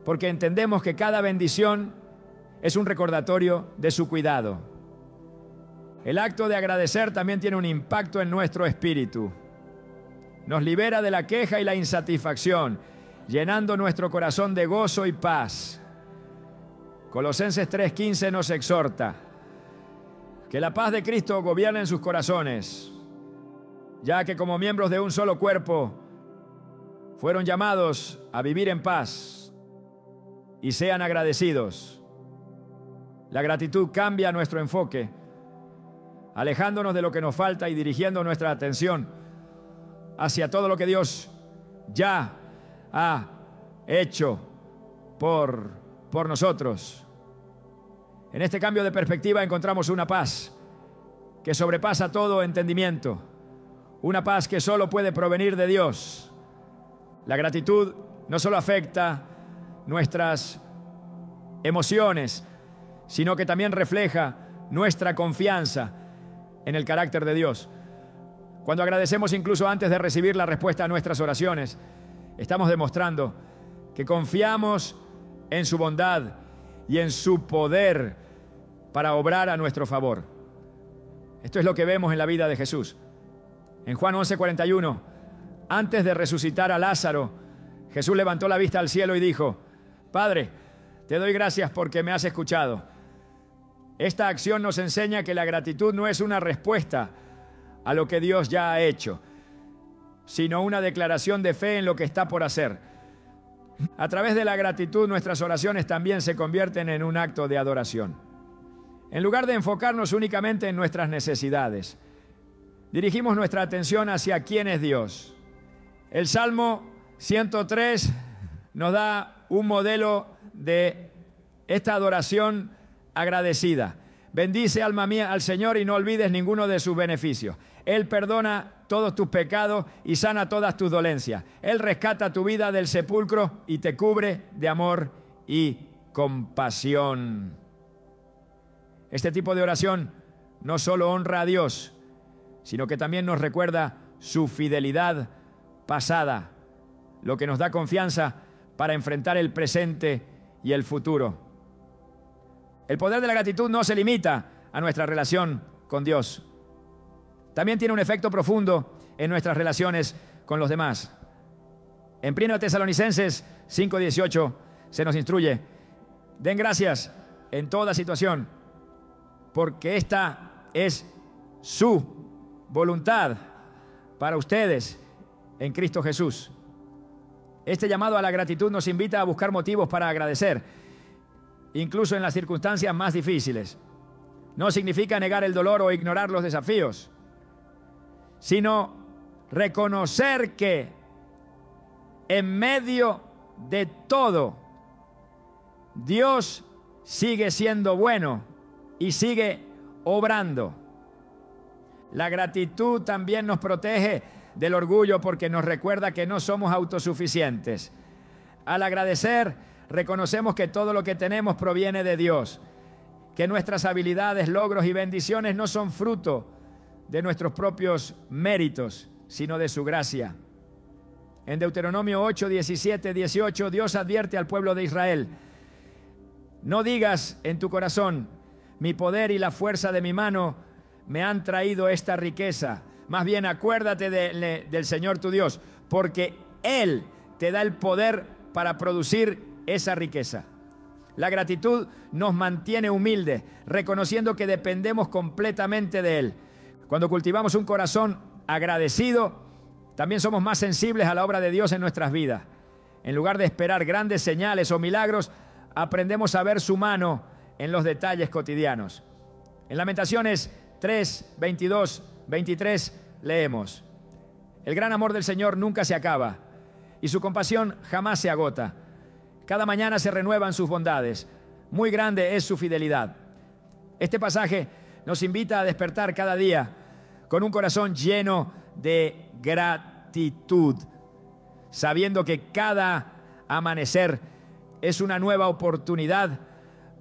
porque entendemos que cada bendición es un recordatorio de su cuidado. El acto de agradecer también tiene un impacto en nuestro espíritu. Nos libera de la queja y la insatisfacción, llenando nuestro corazón de gozo y paz. Colosenses 3:15 nos exhorta: que la paz de Cristo gobierne en sus corazones, ya que como miembros de un solo cuerpo fueron llamados a vivir en paz, y sean agradecidos. La gratitud cambia nuestro enfoque, alejándonos de lo que nos falta y dirigiendo nuestra atención hacia todo lo que Dios ya ha hecho por nosotros. En este cambio de perspectiva encontramos una paz que sobrepasa todo entendimiento, una paz que solo puede provenir de Dios. La gratitud no solo afecta nuestras emociones, sino que también refleja nuestra confianza en el carácter de Dios. Cuando agradecemos incluso antes de recibir la respuesta a nuestras oraciones, estamos demostrando que confiamos en su bondad y en su poder para obrar a nuestro favor. Esto es lo que vemos en la vida de Jesús. En Juan 11:41, antes de resucitar a Lázaro, Jesús levantó la vista al cielo y dijo: Padre, te doy gracias porque me has escuchado. Esta acción nos enseña que la gratitud no es una respuesta a lo que Dios ya ha hecho, sino una declaración de fe en lo que está por hacer. A través de la gratitud, nuestras oraciones también se convierten en un acto de adoración. En lugar de enfocarnos únicamente en nuestras necesidades, dirigimos nuestra atención hacia quién es Dios. El Salmo 103 nos da un modelo de esta adoración agradecida. Bendice, alma mía, al Señor y no olvides ninguno de sus beneficios. Él perdona todos tus pecados y sana todas tus dolencias. Él rescata tu vida del sepulcro y te cubre de amor y compasión. Este tipo de oración no solo honra a Dios, sino que también nos recuerda su fidelidad pasada, lo que nos da confianza para enfrentar el presente y el futuro. El poder de la gratitud no se limita a nuestra relación con Dios. También tiene un efecto profundo en nuestras relaciones con los demás. En 1 Tesalonicenses 5:18 se nos instruye: den gracias en toda situación, porque esta es su voluntad para ustedes en Cristo Jesús. Este llamado a la gratitud nos invita a buscar motivos para agradecer, incluso en las circunstancias más difíciles. No significa negar el dolor o ignorar los desafíos, sino reconocer que en medio de todo, Dios sigue siendo bueno y sigue obrando. La gratitud también nos protege del orgullo porque nos recuerda que no somos autosuficientes. Al agradecer, reconocemos que todo lo que tenemos proviene de Dios, que nuestras habilidades, logros y bendiciones no son fruto de nuestros propios méritos, sino de su gracia. En Deuteronomio 8, 17, 18, Dios advierte al pueblo de Israel: no digas en tu corazón, mi poder y la fuerza de mi mano me han traído esta riqueza. Más bien acuérdate del Señor tu Dios, porque Él te da el poder para producir esa riqueza. La gratitud nos mantiene humildes, reconociendo que dependemos completamente de Él. Cuando cultivamos un corazón agradecido, también somos más sensibles a la obra de Dios en nuestras vidas. En lugar de esperar grandes señales o milagros, aprendemos a ver su mano en los detalles cotidianos. En Lamentaciones 3, 22, 23 leemos: el gran amor del Señor nunca se acaba y su compasión jamás se agota. Cada mañana se renuevan sus bondades. Muy grande es su fidelidad. Este pasaje nos invita a despertar cada día con un corazón lleno de gratitud, sabiendo que cada amanecer es una nueva oportunidad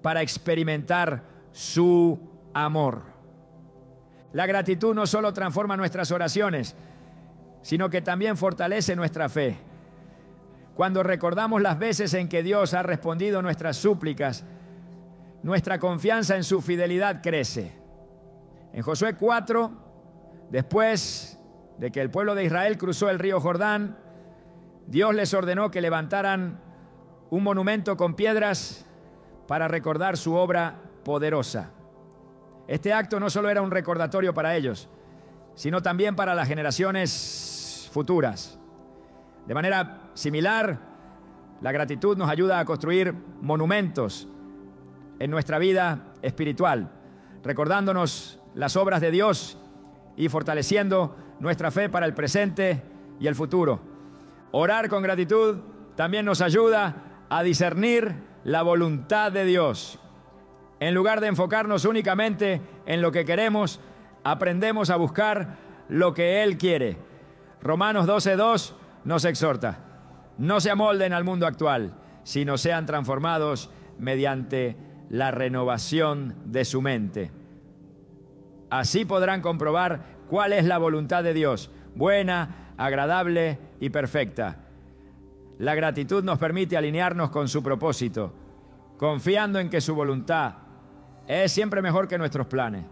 para experimentar su amor. La gratitud no solo transforma nuestras oraciones, sino que también fortalece nuestra fe. Cuando recordamos las veces en que Dios ha respondido nuestras súplicas, nuestra confianza en su fidelidad crece. En Josué 4, después de que el pueblo de Israel cruzó el río Jordán, Dios les ordenó que levantaran un monumento con piedras para recordar su obra poderosa. Este acto no solo era un recordatorio para ellos, sino también para las generaciones futuras. De manera similar, la gratitud nos ayuda a construir monumentos en nuestra vida espiritual, recordándonos las obras de Dios y fortaleciendo nuestra fe para el presente y el futuro. Orar con gratitud también nos ayuda a discernir la voluntad de Dios. En lugar de enfocarnos únicamente en lo que queremos, aprendemos a buscar lo que Él quiere. Romanos 12:2 nos exhorta: no se amolden al mundo actual, sino sean transformados mediante la renovación de su mente. Así podrán comprobar cuál es la voluntad de Dios, buena, agradable y perfecta. La gratitud nos permite alinearnos con su propósito, confiando en que su voluntad es siempre mejor que nuestros planes.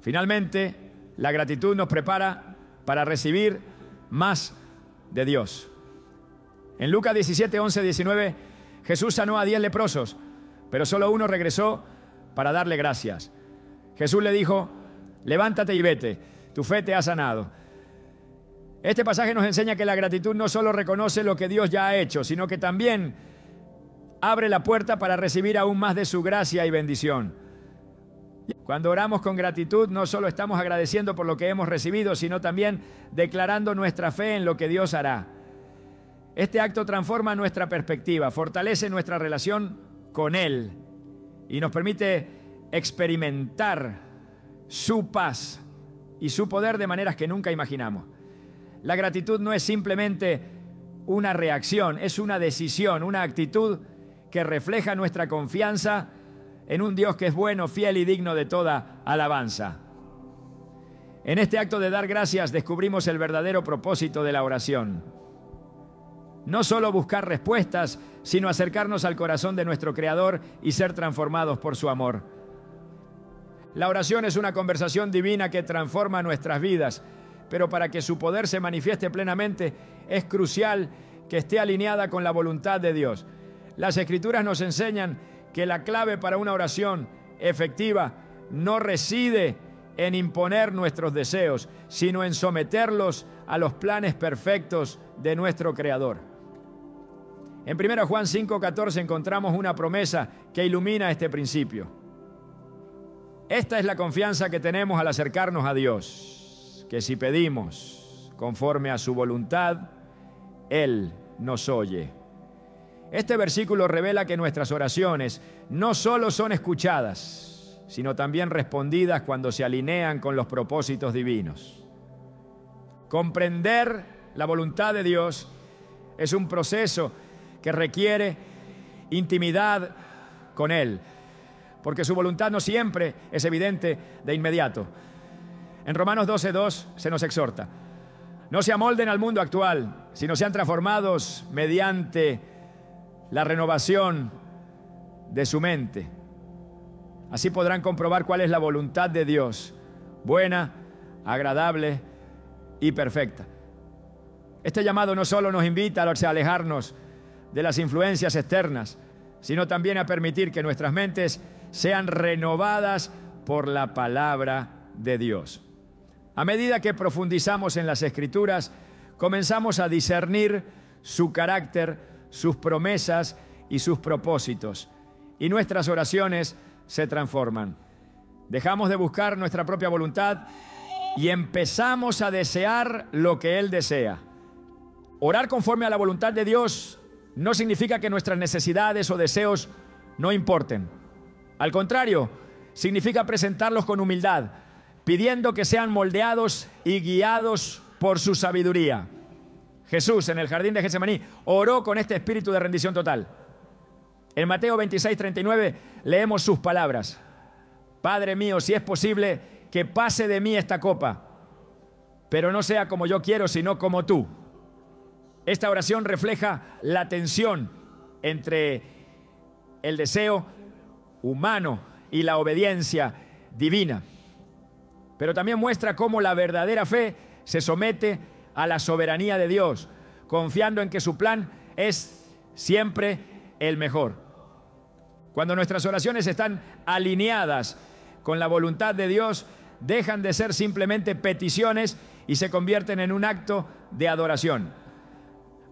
Finalmente, la gratitud nos prepara para recibir más de Dios. En Lucas 17, 11, 19, Jesús sanó a 10 leprosos, pero solo uno regresó para darle gracias. Jesús le dijo: levántate y vete, tu fe te ha sanado. Este pasaje nos enseña que la gratitud no solo reconoce lo que Dios ya ha hecho, sino que también abre la puerta para recibir aún más de su gracia y bendición. Cuando oramos con gratitud, no solo estamos agradeciendo por lo que hemos recibido, sino también declarando nuestra fe en lo que Dios hará. Este acto transforma nuestra perspectiva, fortalece nuestra relación con Él y nos permite experimentar su paz y su poder de maneras que nunca imaginamos. La gratitud no es simplemente una reacción, es una decisión, una actitud que refleja nuestra confianza en un Dios que es bueno, fiel y digno de toda alabanza. En este acto de dar gracias descubrimos el verdadero propósito de la oración. No solo buscar respuestas, sino acercarnos al corazón de nuestro Creador y ser transformados por su amor. La oración es una conversación divina que transforma nuestras vidas, pero para que su poder se manifieste plenamente es crucial que esté alineada con la voluntad de Dios. Las Escrituras nos enseñan que la clave para una oración efectiva no reside en imponer nuestros deseos, sino en someterlos a los planes perfectos de nuestro Creador. En 1 Juan 5:14 encontramos una promesa que ilumina este principio. Esta es la confianza que tenemos al acercarnos a Dios, que si pedimos conforme a su voluntad, Él nos oye. Este versículo revela que nuestras oraciones no solo son escuchadas, sino también respondidas cuando se alinean con los propósitos divinos. Comprender la voluntad de Dios es un proceso que requiere intimidad con Él, porque su voluntad no siempre es evidente de inmediato. En Romanos 12:2 se nos exhorta: no se amolden al mundo actual, sino sean transformados mediante la renovación de su mente. Así podrán comprobar cuál es la voluntad de Dios, buena, agradable y perfecta. Este llamado no solo nos invita a alejarnos de las influencias externas, sino también a permitir que nuestras mentes sean renovadas por la palabra de Dios. A medida que profundizamos en las Escrituras, comenzamos a discernir su carácter, sus promesas y sus propósitos, y nuestras oraciones se transforman. Dejamos de buscar nuestra propia voluntad y empezamos a desear lo que Él desea. Orar conforme a la voluntad de Dios no significa que nuestras necesidades o deseos no importen. Al contrario, significa presentarlos con humildad, pidiendo que sean moldeados y guiados por su sabiduría. Jesús, en el jardín de Getsemaní, oró con este espíritu de rendición total. En Mateo 26:39 leemos sus palabras: Padre mío, si es posible, que pase de mí esta copa, pero no sea como yo quiero, sino como tú. Esta oración refleja la tensión entre el deseo humano y la obediencia divina, pero también muestra cómo la verdadera fe se somete a la soberanía de Dios, confiando en que su plan es siempre el mejor. Cuando nuestras oraciones están alineadas con la voluntad de Dios, dejan de ser simplemente peticiones y se convierten en un acto de adoración.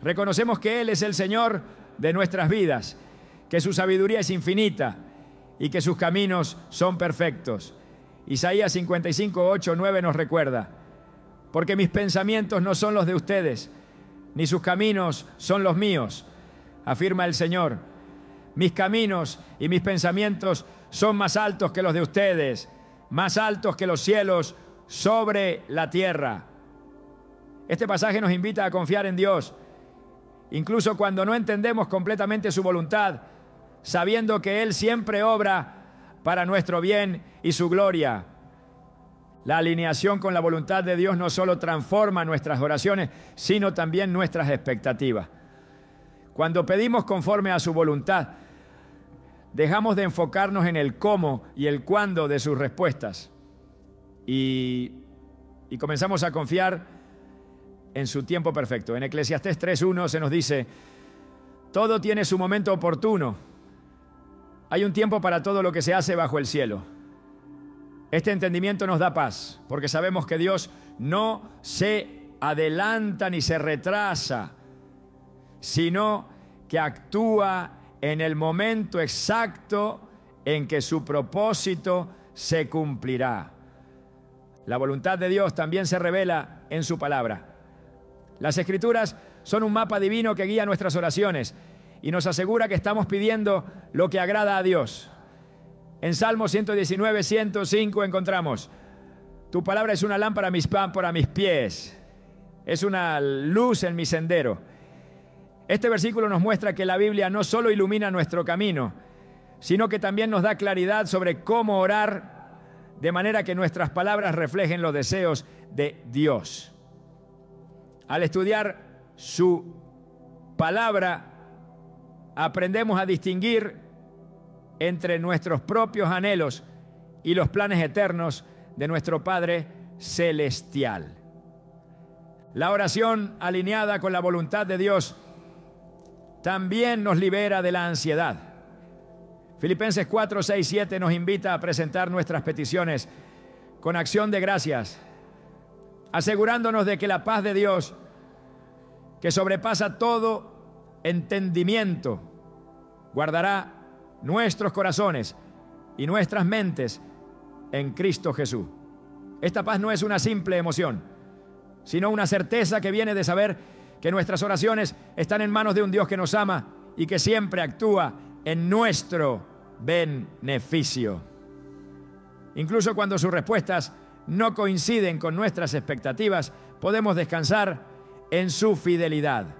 Reconocemos que Él es el Señor de nuestras vidas, que su sabiduría es infinita y que sus caminos son perfectos. Isaías 55:8-9 nos recuerda: porque mis pensamientos no son los de ustedes, ni sus caminos son los míos, afirma el Señor. Mis caminos y mis pensamientos son más altos que los de ustedes, más altos que los cielos sobre la tierra. Este pasaje nos invita a confiar en Dios, incluso cuando no entendemos completamente su voluntad, sabiendo que Él siempre obra para nuestro bien y su gloria. La alineación con la voluntad de Dios no solo transforma nuestras oraciones, sino también nuestras expectativas. Cuando pedimos conforme a su voluntad, dejamos de enfocarnos en el cómo y el cuándo de sus respuestas y comenzamos a confiar en su tiempo perfecto. En Eclesiastés 3:1 se nos dice: todo tiene su momento oportuno. Hay un tiempo para todo lo que se hace bajo el cielo. Este entendimiento nos da paz, porque sabemos que Dios no se adelanta ni se retrasa, sino que actúa en el momento exacto en que su propósito se cumplirá. La voluntad de Dios también se revela en su palabra. Las Escrituras son un mapa divino que guía nuestras oraciones y nos asegura que estamos pidiendo lo que agrada a Dios. En Salmo 119:105 encontramos: tu palabra es una lámpara a mis pies, es una luz en mi sendero. Este versículo nos muestra que la Biblia no solo ilumina nuestro camino, sino que también nos da claridad sobre cómo orar, de manera que nuestras palabras reflejen los deseos de Dios. Al estudiar su palabra, aprendemos a distinguir entre nuestros propios anhelos y los planes eternos de nuestro Padre Celestial. La oración alineada con la voluntad de Dios también nos libera de la ansiedad. Filipenses 4:6-7 nos invita a presentar nuestras peticiones con acción de gracias, asegurándonos de que la paz de Dios, que sobrepasa todo entendimiento, guardará nuestros corazones y nuestras mentes en Cristo Jesús. Esta paz no es una simple emoción, sino una certeza que viene de saber que nuestras oraciones están en manos de un Dios que nos ama y que siempre actúa en nuestro beneficio. Incluso cuando sus respuestas no coinciden con nuestras expectativas, podemos descansar en su fidelidad.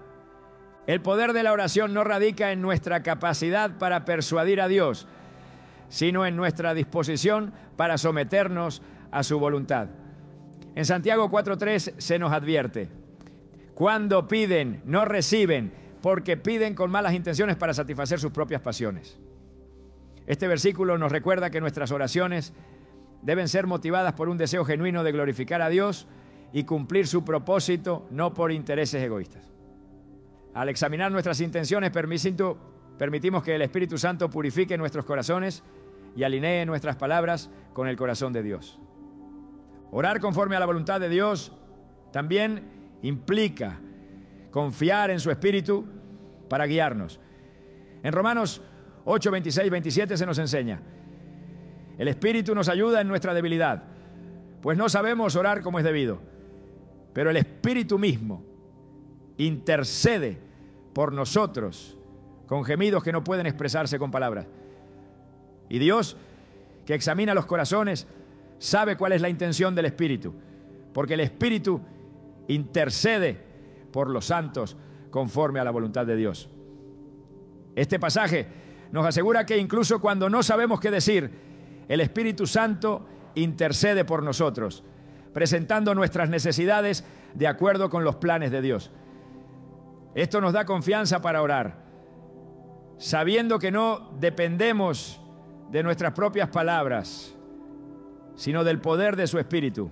El poder de la oración no radica en nuestra capacidad para persuadir a Dios, sino en nuestra disposición para someternos a su voluntad. En Santiago 4:3 se nos advierte: cuando piden, no reciben, porque piden con malas intenciones para satisfacer sus propias pasiones. Este versículo nos recuerda que nuestras oraciones deben ser motivadas por un deseo genuino de glorificar a Dios y cumplir su propósito, no por intereses egoístas. Al examinar nuestras intenciones, permitimos que el Espíritu Santo purifique nuestros corazones y alinee nuestras palabras con el corazón de Dios. Orar conforme a la voluntad de Dios también implica confiar en su Espíritu para guiarnos. En Romanos 8, 26, 27 se nos enseña: el Espíritu nos ayuda en nuestra debilidad, pues no sabemos orar como es debido, pero el Espíritu mismo intercede por nosotros con gemidos que no pueden expresarse con palabras. Y Dios, que examina los corazones, sabe cuál es la intención del Espíritu, porque el Espíritu intercede por los santos conforme a la voluntad de Dios. Este pasaje nos asegura que incluso cuando no sabemos qué decir, el Espíritu Santo intercede por nosotros, presentando nuestras necesidades de acuerdo con los planes de Dios. Esto nos da confianza para orar, sabiendo que no dependemos de nuestras propias palabras, sino del poder de su Espíritu.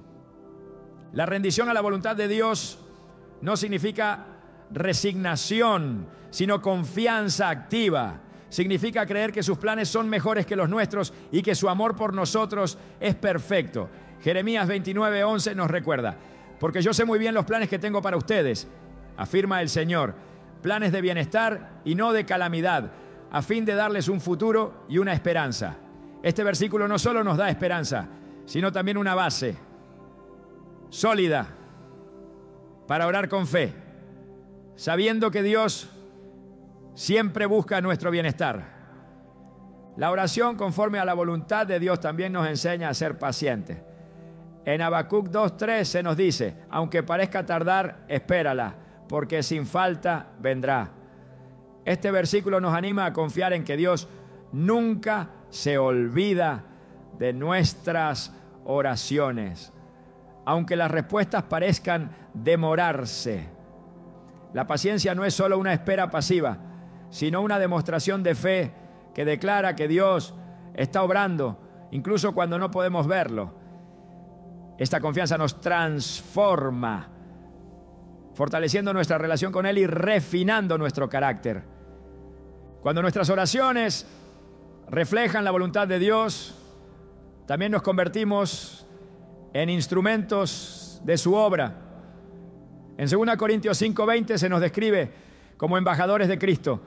La rendición a la voluntad de Dios no significa resignación, sino confianza activa. Significa creer que sus planes son mejores que los nuestros y que su amor por nosotros es perfecto. Jeremías 29:11 nos recuerda: porque yo sé muy bien los planes que tengo para ustedes, afirma el Señor, planes de bienestar y no de calamidad, a fin de darles un futuro y una esperanza. Este versículo no solo nos da esperanza, sino también una base sólida para orar con fe, sabiendo que Dios siempre busca nuestro bienestar. La oración conforme a la voluntad de Dios también nos enseña a ser pacientes. En Habacuc 2:3 se nos dice: aunque parezca tardar, espérala, porque sin falta vendrá. Este versículo nos anima a confiar en que Dios nunca se olvida de nuestras oraciones, aunque las respuestas parezcan demorarse. La paciencia no es solo una espera pasiva, sino una demostración de fe que declara que Dios está obrando, incluso cuando no podemos verlo. Esta confianza nos transforma, fortaleciendo nuestra relación con Él y refinando nuestro carácter. Cuando nuestras oraciones reflejan la voluntad de Dios, también nos convertimos en instrumentos de su obra. En 2 Corintios 5:20 se nos describe como embajadores de Cristo,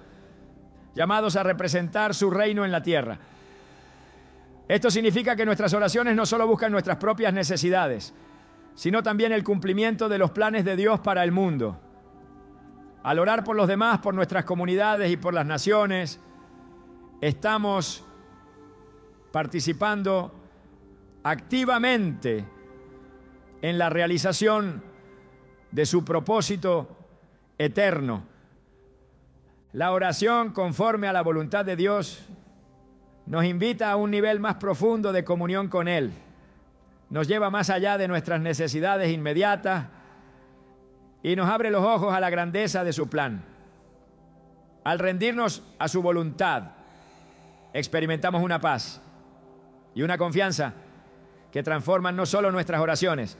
llamados a representar su reino en la tierra. Esto significa que nuestras oraciones no solo buscan nuestras propias necesidades, sino también el cumplimiento de los planes de Dios para el mundo. Al orar por los demás, por nuestras comunidades y por las naciones, estamos participando activamente en la realización de su propósito eterno. La oración conforme a la voluntad de Dios nos invita a un nivel más profundo de comunión con Él. Nos lleva más allá de nuestras necesidades inmediatas y nos abre los ojos a la grandeza de su plan. Al rendirnos a su voluntad, experimentamos una paz y una confianza que transforman no solo nuestras oraciones,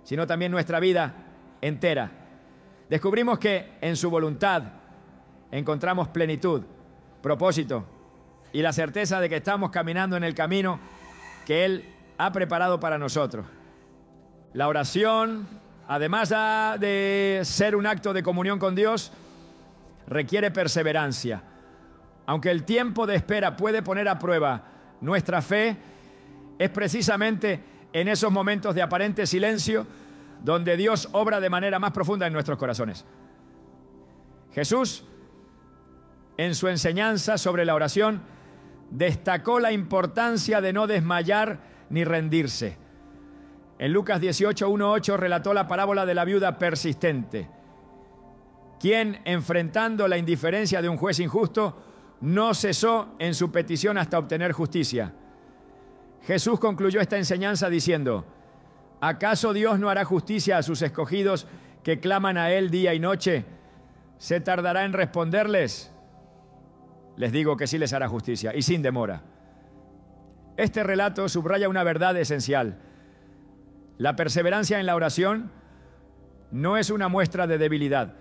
sino también nuestra vida entera. Descubrimos que en su voluntad encontramos plenitud, propósito y la certeza de que estamos caminando en el camino que Él ha preparado para nosotros. La oración, además de ser un acto de comunión con Dios, requiere perseverancia. Aunque el tiempo de espera puede poner a prueba nuestra fe, es precisamente en esos momentos de aparente silencio donde Dios obra de manera más profunda en nuestros corazones. Jesús, en su enseñanza sobre la oración, destacó la importancia de no desmayar ni rendirse. En Lucas 18:1-8 relató la parábola de la viuda persistente, quien, enfrentando la indiferencia de un juez injusto, no cesó en su petición hasta obtener justicia. Jesús concluyó esta enseñanza diciendo: ¿acaso Dios no hará justicia a sus escogidos que claman a Él día y noche? ¿Se tardará en responderles? Les digo que sí les hará justicia y sin demora. Este relato subraya una verdad esencial. La perseverancia en la oración no es una muestra de debilidad,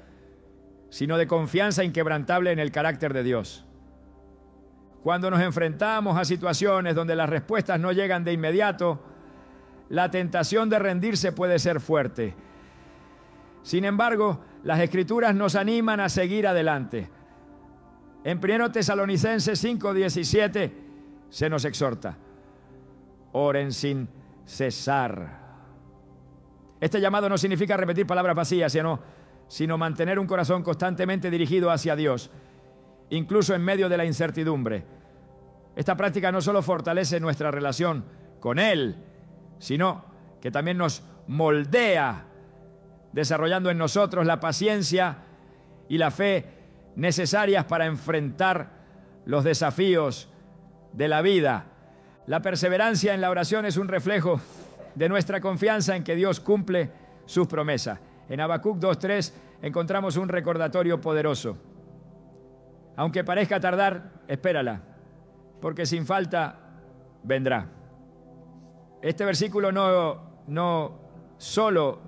sino de confianza inquebrantable en el carácter de Dios. Cuando nos enfrentamos a situaciones donde las respuestas no llegan de inmediato, la tentación de rendirse puede ser fuerte. Sin embargo, las Escrituras nos animan a seguir adelante. En 1 Tesalonicenses 5:17 se nos exhorta: oren sin cesar. Este llamado no significa repetir palabras vacías, sino mantener un corazón constantemente dirigido hacia Dios, incluso en medio de la incertidumbre. Esta práctica no solo fortalece nuestra relación con Él, sino que también nos moldea, desarrollando en nosotros la paciencia y la fe necesarias para enfrentar los desafíos de la vida. La perseverancia en la oración es un reflejo de nuestra confianza en que Dios cumple sus promesas. En Habacuc 2:3 encontramos un recordatorio poderoso. Aunque parezca tardar, espérala, porque sin falta vendrá. Este versículo no solo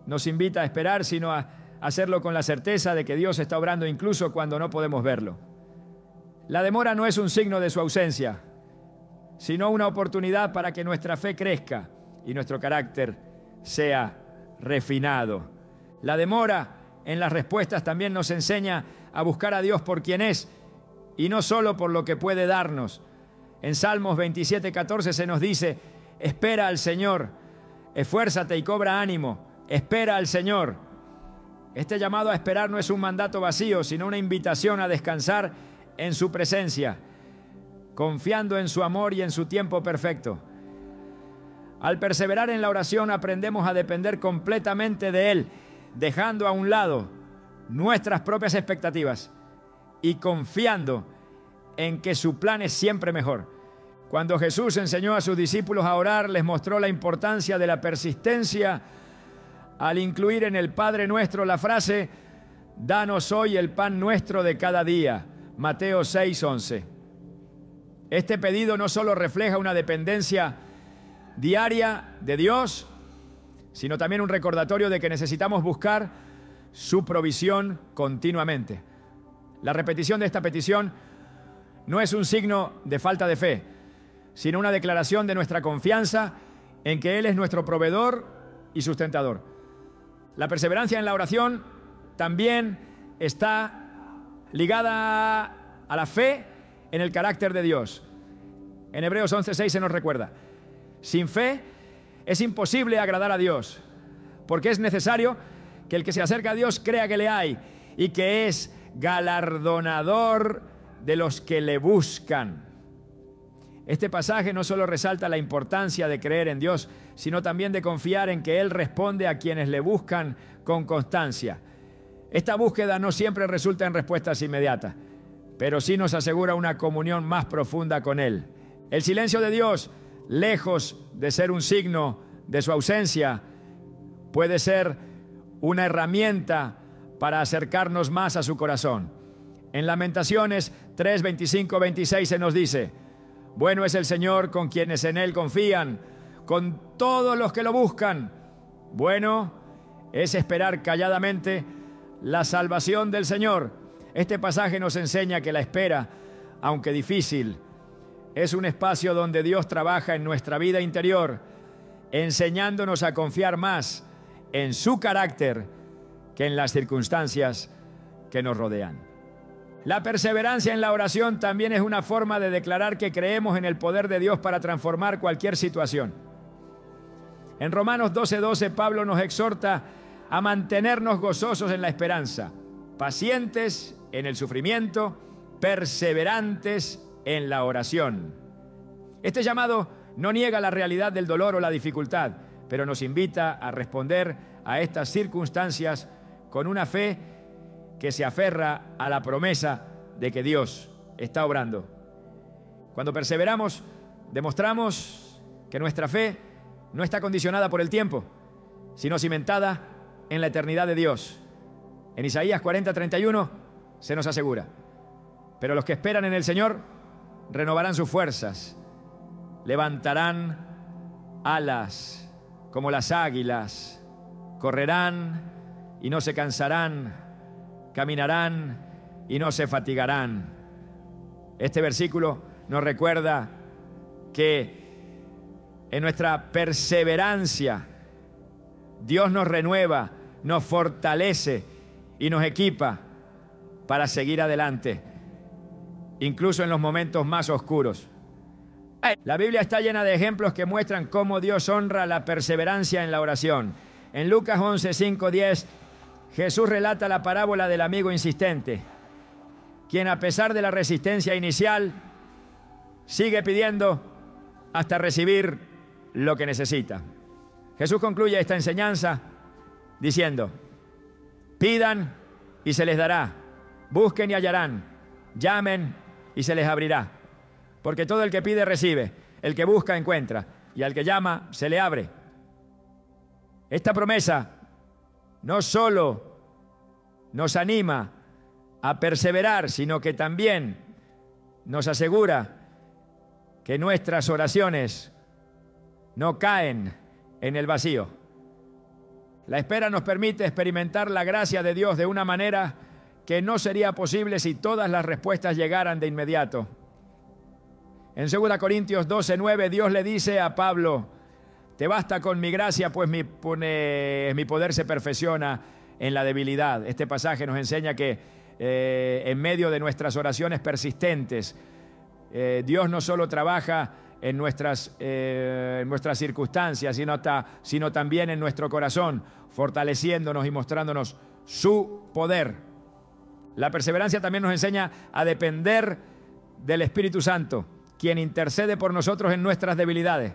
nos invita a esperar, sino a hacerlo con la certeza de que Dios está obrando incluso cuando no podemos verlo. La demora no es un signo de su ausencia, sino una oportunidad para que nuestra fe crezca y nuestro carácter sea refinado. La demora en las respuestas también nos enseña a buscar a Dios por quien es y no solo por lo que puede darnos. En Salmos 27:14 se nos dice: espera al Señor, esfuérzate y cobra ánimo, espera al Señor. Este llamado a esperar no es un mandato vacío, sino una invitación a descansar en su presencia, confiando en su amor y en su tiempo perfecto. Al perseverar en la oración aprendemos a depender completamente de Él, dejando a un lado nuestras propias expectativas y confiando en que su plan es siempre mejor. Cuando Jesús enseñó a sus discípulos a orar, les mostró la importancia de la persistencia al incluir en el Padre Nuestro la frase: danos hoy el pan nuestro de cada día. Mateo 6:11. Este pedido no solo refleja una dependencia diaria de Dios, sino también un recordatorio de que necesitamos buscar su provisión continuamente. La repetición de esta petición no es un signo de falta de fe, sino una declaración de nuestra confianza en que Él es nuestro proveedor y sustentador. La perseverancia en la oración también está ligada a la fe en el carácter de Dios. En Hebreos 11:6 se nos recuerda: sin fe es imposible agradar a Dios, porque es necesario que el que se acerca a Dios crea que le hay y que es galardonador de los que le buscan. Este pasaje no solo resalta la importancia de creer en Dios, sino también de confiar en que Él responde a quienes le buscan con constancia. Esta búsqueda no siempre resulta en respuestas inmediatas, pero sí nos asegura una comunión más profunda con Él. El silencio de Dios, lejos de ser un signo de su ausencia, puede ser una herramienta para acercarnos más a su corazón. En Lamentaciones 3:25-26 se nos dice: bueno es el Señor con quienes en Él confían, con todos los que lo buscan. Bueno es esperar calladamente la salvación del Señor. Este pasaje nos enseña que la espera, aunque difícil, es un espacio donde Dios trabaja en nuestra vida interior, enseñándonos a confiar más en su carácter que en las circunstancias que nos rodean. La perseverancia en la oración también es una forma de declarar que creemos en el poder de Dios para transformar cualquier situación. En Romanos 12:12, Pablo nos exhorta a mantenernos gozosos en la esperanza, pacientes en el sufrimiento, perseverantes en la oración. Este llamado no niega la realidad del dolor o la dificultad, pero nos invita a responder a estas circunstancias con una fe que se aferra a la promesa de que Dios está obrando. Cuando perseveramos, demostramos que nuestra fe no está condicionada por el tiempo, sino cimentada en la eternidad de Dios. En Isaías 40:31 se nos asegura: pero los que esperan en el Señor renovarán sus fuerzas, levantarán alas como las águilas, correrán y no se cansarán, caminarán y no se fatigarán. Este versículo nos recuerda que en nuestra perseverancia Dios nos renueva, nos fortalece y nos equipa para seguir adelante, incluso en los momentos más oscuros. La Biblia está llena de ejemplos que muestran cómo Dios honra la perseverancia en la oración. En Lucas 11, 5, 10, Jesús relata la parábola del amigo insistente, quien a pesar de la resistencia inicial, sigue pidiendo hasta recibir lo que necesita. Jesús concluye esta enseñanza diciendo: pidan y se les dará, busquen y hallarán, llamen y se les abrirá. Porque todo el que pide recibe, el que busca encuentra, y al que llama se le abre. Esta promesa no solo nos anima a perseverar, sino que también nos asegura que nuestras oraciones no caen en el vacío. La espera nos permite experimentar la gracia de Dios de una manera que no sería posible si todas las respuestas llegaran de inmediato. En 2 Corintios 12:9, Dios le dice a Pablo: te basta con mi gracia, pues mi poder se perfecciona en la debilidad. Este pasaje nos enseña que en medio de nuestras oraciones persistentes, Dios no solo trabaja en nuestras circunstancias, sino también en nuestro corazón, fortaleciéndonos y mostrándonos su poder. La perseverancia también nos enseña a depender del Espíritu Santo, quien intercede por nosotros en nuestras debilidades.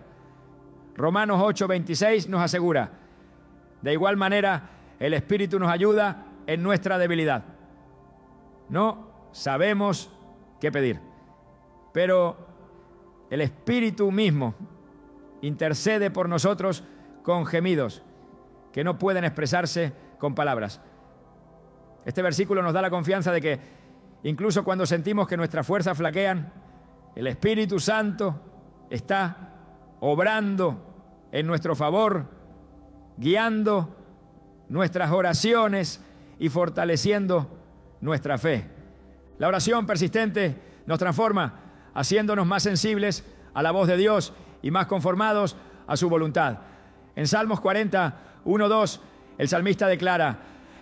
Romanos 8:26 nos asegura: de igual manera, el Espíritu nos ayuda en nuestra debilidad. No sabemos qué pedir, pero el Espíritu mismo intercede por nosotros con gemidos que no pueden expresarse con palabras. Este versículo nos da la confianza de que incluso cuando sentimos que nuestras fuerzas flaquean, el Espíritu Santo está obrando en nuestro favor, guiando nuestras oraciones y fortaleciendo nuestra fe. La oración persistente nos transforma, haciéndonos más sensibles a la voz de Dios y más conformados a su voluntad. En Salmos 40, 1, 2, el salmista declara: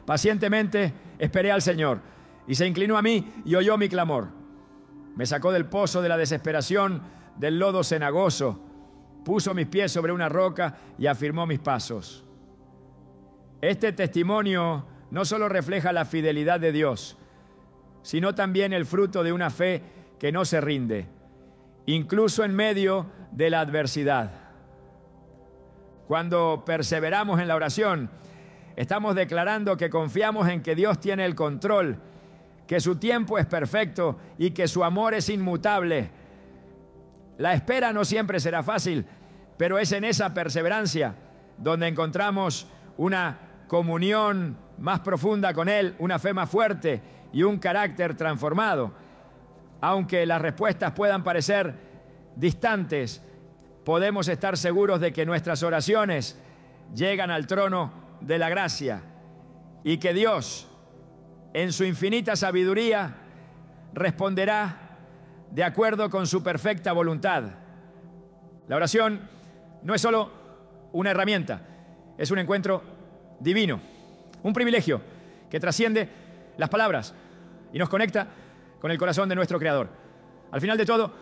pacientemente esperé al Señor, y se inclinó a mí y oyó mi clamor. Me sacó del pozo de la desesperación, del lodo cenagoso, puso mis pies sobre una roca y afirmó mis pasos. Este testimonio no solo refleja la fidelidad de Dios, sino también el fruto de una fe que no se rinde, incluso en medio de la adversidad. Cuando perseveramos en la oración, estamos declarando que confiamos en que Dios tiene el control, que su tiempo es perfecto y que su amor es inmutable. La espera no siempre será fácil, pero es en esa perseverancia donde encontramos una comunión más profunda con Él, una fe más fuerte y un carácter transformado. Aunque las respuestas puedan parecer distantes, podemos estar seguros de que nuestras oraciones llegan al trono de la gracia y que Dios, en su infinita sabiduría, responderá de acuerdo con su perfecta voluntad. La oración no es solo una herramienta, es un encuentro divino, un privilegio que trasciende las palabras y nos conecta con el corazón de nuestro Creador. Al final de todo,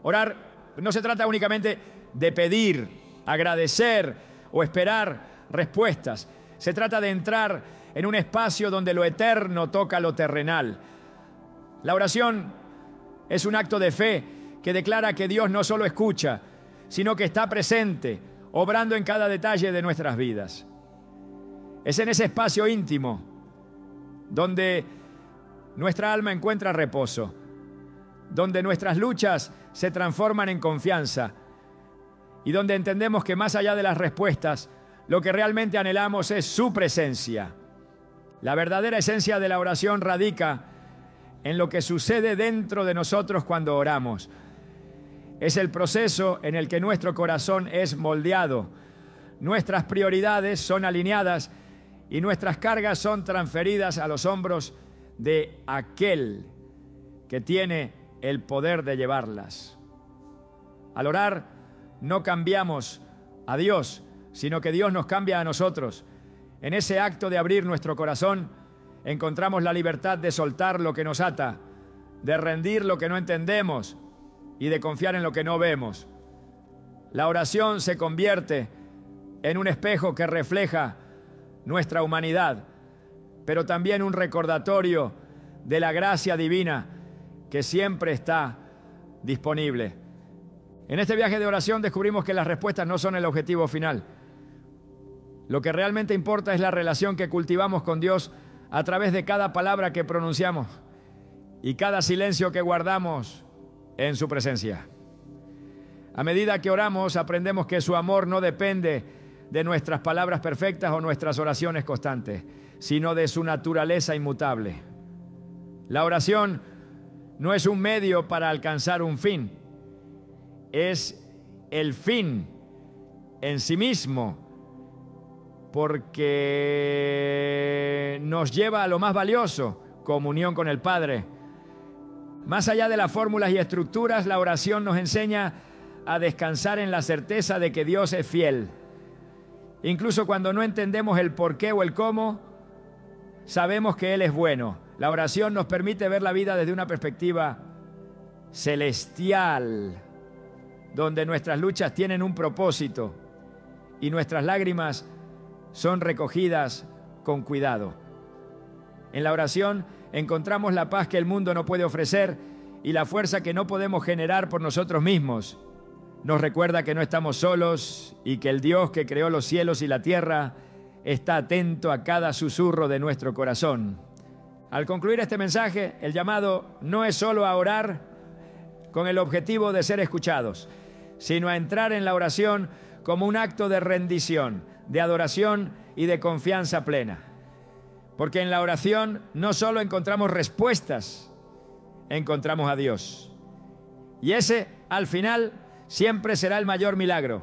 orar no se trata únicamente de pedir, agradecer o esperar respuestas. Se trata de entrar en un espacio donde lo eterno toca lo terrenal. La oración es un acto de fe que declara que Dios no solo escucha, sino que está presente, obrando en cada detalle de nuestras vidas. Es en ese espacio íntimo donde nuestra alma encuentra reposo, donde nuestras luchas se transforman en confianza y donde entendemos que más allá de las respuestas, lo que realmente anhelamos es su presencia. La verdadera esencia de la oración radica en lo que sucede dentro de nosotros cuando oramos. Es el proceso en el que nuestro corazón es moldeado. Nuestras prioridades son alineadas y nuestras cargas son transferidas a los hombros de aquel que tiene el poder de llevarlas. Al orar, no cambiamos a Dios, sino que Dios nos cambia a nosotros. En ese acto de abrir nuestro corazón, encontramos la libertad de soltar lo que nos ata, de rendir lo que no entendemos y de confiar en lo que no vemos. La oración se convierte en un espejo que refleja nuestra humanidad, pero también un recordatorio de la gracia divina que siempre está disponible. En este viaje de oración descubrimos que las respuestas no son el objetivo final. Lo que realmente importa es la relación que cultivamos con Dios a través de cada palabra que pronunciamos y cada silencio que guardamos en su presencia. A medida que oramos, aprendemos que su amor no depende de nuestras palabras perfectas o nuestras oraciones constantes, sino de su naturaleza inmutable. La oración no es un medio para alcanzar un fin, es el fin en sí mismo, porque nos lleva a lo más valioso, comunión con el Padre. Más allá de las fórmulas y estructuras, la oración nos enseña a descansar en la certeza de que Dios es fiel. Incluso cuando no entendemos el por qué o el cómo, sabemos que Él es bueno. La oración nos permite ver la vida desde una perspectiva celestial, donde nuestras luchas tienen un propósito y nuestras lágrimas son recogidas con cuidado. En la oración encontramos la paz que el mundo no puede ofrecer y la fuerza que no podemos generar por nosotros mismos. Nos recuerda que no estamos solos y que el Dios que creó los cielos y la tierra está atento a cada susurro de nuestro corazón. Al concluir este mensaje, el llamado no es solo a orar con el objetivo de ser escuchados, sino a entrar en la oración como un acto de rendición, de adoración y de confianza plena. Porque en la oración no solo encontramos respuestas, encontramos a Dios. Y ese, al final, siempre será el mayor milagro.